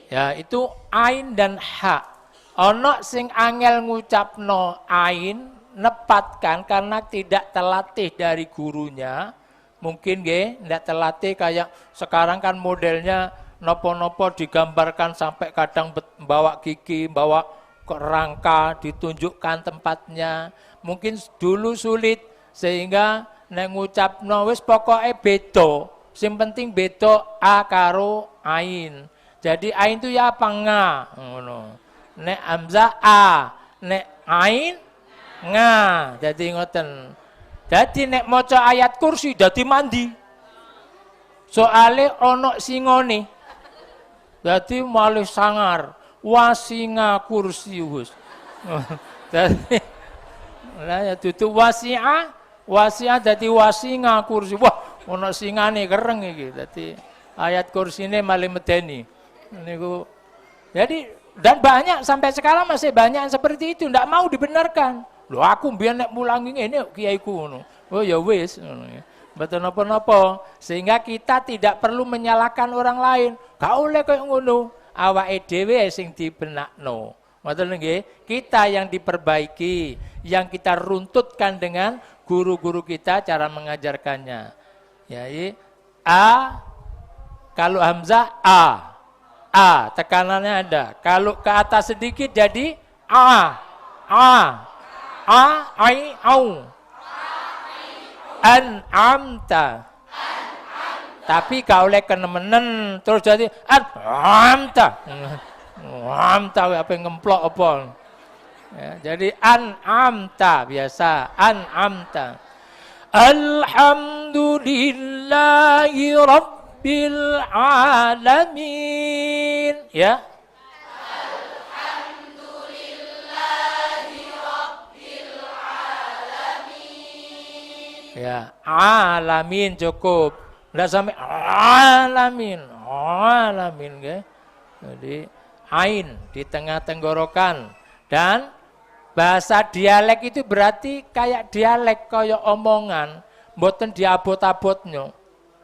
Ya, itu ain dan ha. Ono sing angel ngucapno ain nepatkan karena tidak terlatih dari gurunya. Mungkin tidak terlatih kayak sekarang kan modelnya nopo-nopo digambarkan sampai kadang bawa gigi, bawa kerangka, ditunjukkan tempatnya. Mungkin dulu sulit sehingga nek ngucapno wis pokoke beda. Sing penting beda a karo ain. Jadi ain itu ya apa nga ngono. Nek hamzah a, nek ain nga. Jadi ngoten. Jadi nek maca ayat kursi dadi mandi. Soale ono singone. Dadi malih sangar. Wasinga kursius. Dadi lah ya dudu wasi'a dadi wasinga kursi. Wah, ono singane kereng iki. Dadi ayat kursine malih medeni. Niku. Jadi dan banyak sampai sekarang masih banyak yang seperti itu, ndak mau dibenarkan. Loh aku mbiyen nek mulangi ngene kiaiku ngono. Oh ya wis ngono ya. Mboten napa-napa, sehingga kita tidak perlu menyalahkan orang lain. Gak oleh koyo ngono. Awake dhewe sing dibenakno. Ngoten nggih? Kita yang diperbaiki, yang kita runtutkan dengan guru-guru kita cara mengajarkannya. Ya, a kalau hamzah a. A, tekanannya ada. Kalau ke atas sedikit jadi a. A, ai, au. An-amta. Tapi kalau oleh kenemenen terus jadi an-amta. Amta apa ngemplok apa. Ya, jadi an-amta biasa, an-amta. Alhamdulillahi Rabbil alamin. Ya. Alhamdulillahi Rabbil alamin. Ya, alamin cukup. Enggak sampai alamin. Alamin nggih. Jadi ain di tengah tenggorokan dan bahasa dialek itu berarti kayak dialek kayak omongan, mboten diabot-abotnya.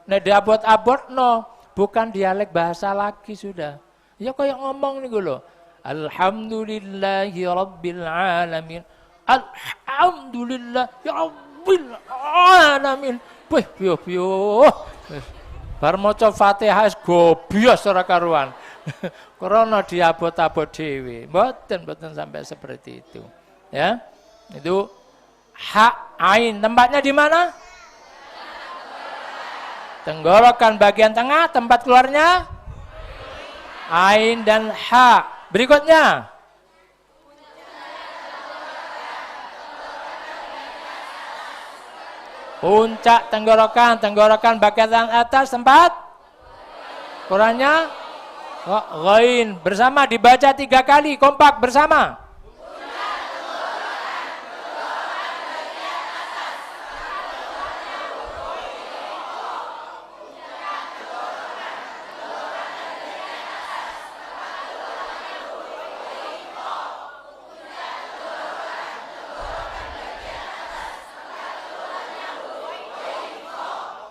Nek diabot-abotno bukan dialek bahasa lagi sudah. Ya kayak ngomong niku lho. Alhamdulillahi Rabbil alamin. Alhamdulillah ya Rabbil alamin. Wih, piyo. Bar maca Fatihah gobios ora karuan. Karena diabot-abot dhewe. Mboten sampai seperti itu. Ya. Itu hak ain. Tempatnya di mana? Tenggorokan bagian tengah, tempat keluarnya ain dan ha. Berikutnya puncak tenggorokan bagian atas tempat keluarnya ghain. Bersama dibaca 3 kali, kompak bersama.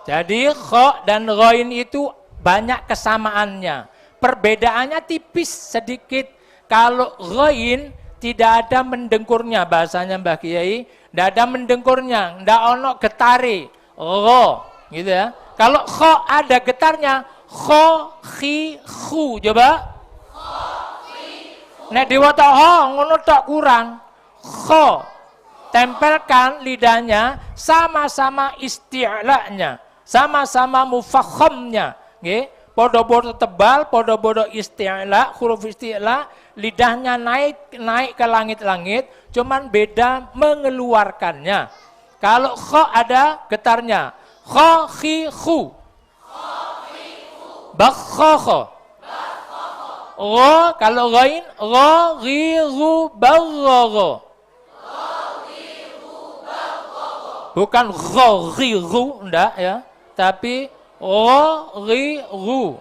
Jadi kha dan ghain itu banyak kesamaannya. Perbedaannya tipis sedikit. Kalau ghain tidak ada mendengkurnya, bahasanya Mbah Kiai, tidak ada mendengkurnya, tidak ono getare. Gha, gitu ya. Kalau kha ada getarnya, kha, khi, khu. Coba. Nek diwaca ha ngono tok kurang. Kho. Tempelkan lidahnya sama-sama isti'la'nya, sama-sama mufakhamnya. Nggih, podo-podo tebal, podo-podo isti'la, huruf isti'la, lidahnya naik ke langit-langit, cuman beda mengeluarkannya. Kalau kho ada getarnya. Kho, khi, khu. Bakhokho. Ro, kalau ghain, ro, ghi, ru, baghogo. Bukan ro, ghi, ru, enggak ya. Tapi ro, ghi, ru.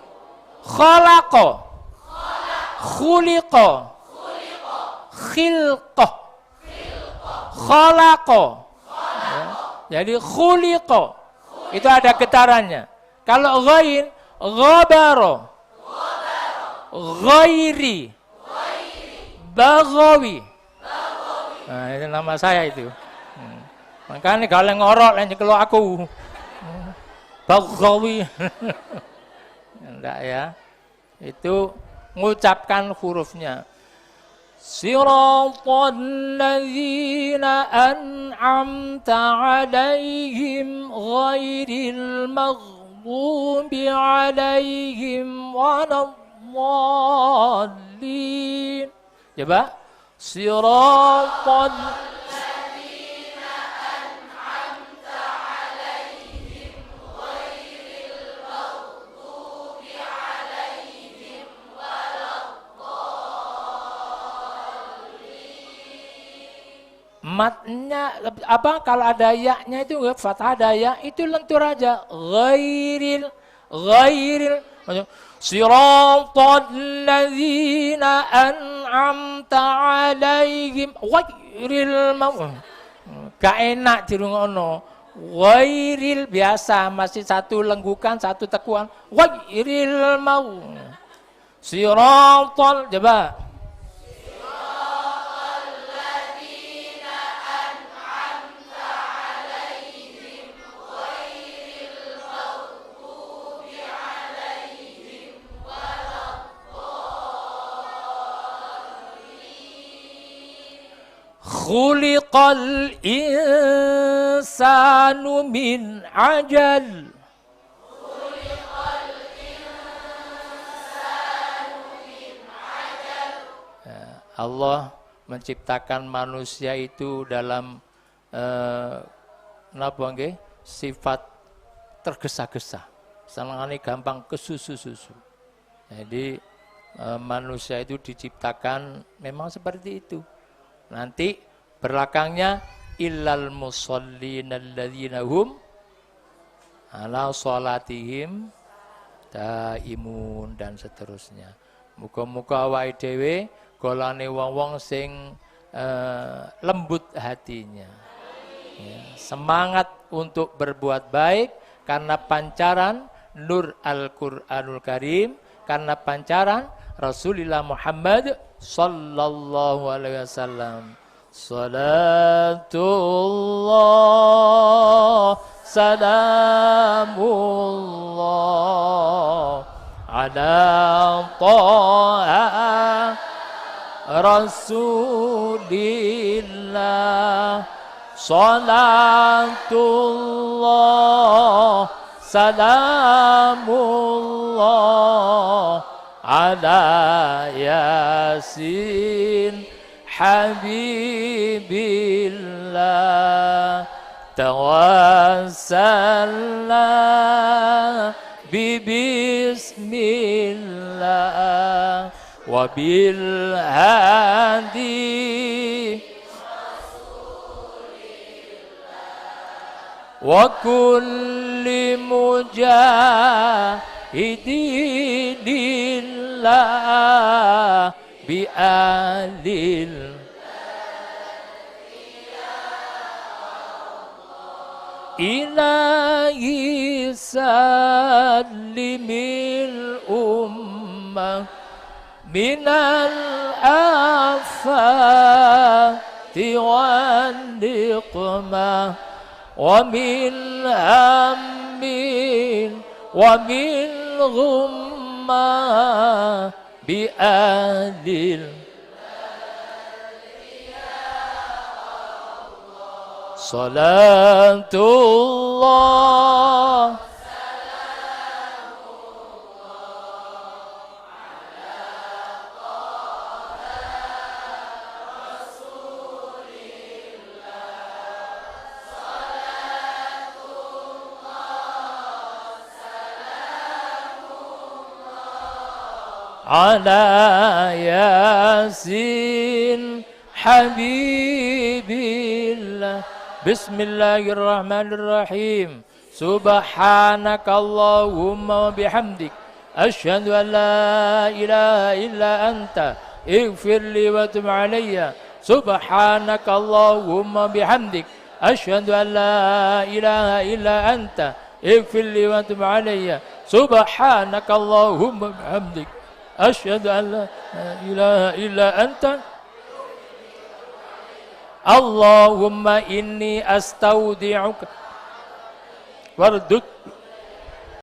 Khalaqo. Khuliqo. Khilqo. Khalaqo. Ya. Jadi khuliqo. Itu ada getarannya. Kalau ghain, ghabaro. Ghairi. Baghawi. Nah, itu nama saya itu. Makanya galeng ngorok lan kalau aku. Baghawi. Enggak ya. Itu mengucapkan hurufnya. Siratal ladzina an'amta 'alaihim ghairil maghdubi 'alaihim waladdallin. Coba. Siratal ladzina an'amta 'alaihim ghairil maghdubi 'alaihim matnya apa kalau ada ya-nya itu fathah ada ya itu lentur aja ghairil siratal ladzina an'amta 'alaihim ghairil gak enak dirungokno ghairil biasa masih satu lenggukan satu tekuan ghairil siratal coba khuliqal insanu min ajal. Allah menciptakan manusia itu dalam sifat tergesa-gesa. Senangane gampang kesusu-susu. Jadi manusia itu diciptakan memang seperti itu. Nanti belakangnya illal musallin alladzina hum ala salatihim daimun dan seterusnya. Muga-muga awake dhewe golane wong-wong sing lembut hatinya. Ya, semangat untuk berbuat baik karena pancaran nur Al-Qur'anul Karim, karena pancaran Rasulullah Muhammad sallallahu alaihi wasallam. Salatullah salamullah ala ta'a rasulillah. Salatullah salamullah ala yasin habibillah. Tawassalna bismillah wa bil hadi wa kulli mujahidillah bi alil ilahi salimil ummah minal afati wan niqmah wa min hammin wa min ghummah bi adil Salatullah ala yasin habibillah. Bismillahirrahmanirrahim. Subhanakallahumma wa bihamdik asyhadu an la ilaha illa anta ighfirli wa tub alayya. Subhanakallahumma bihamdik asyhadu an la ilaha illa anta ighfirli wa tub alayya. Subhanakallahumma bihamdik asyhadu an la ilaha illa anta. Allahumma inni astaudi'uka wardud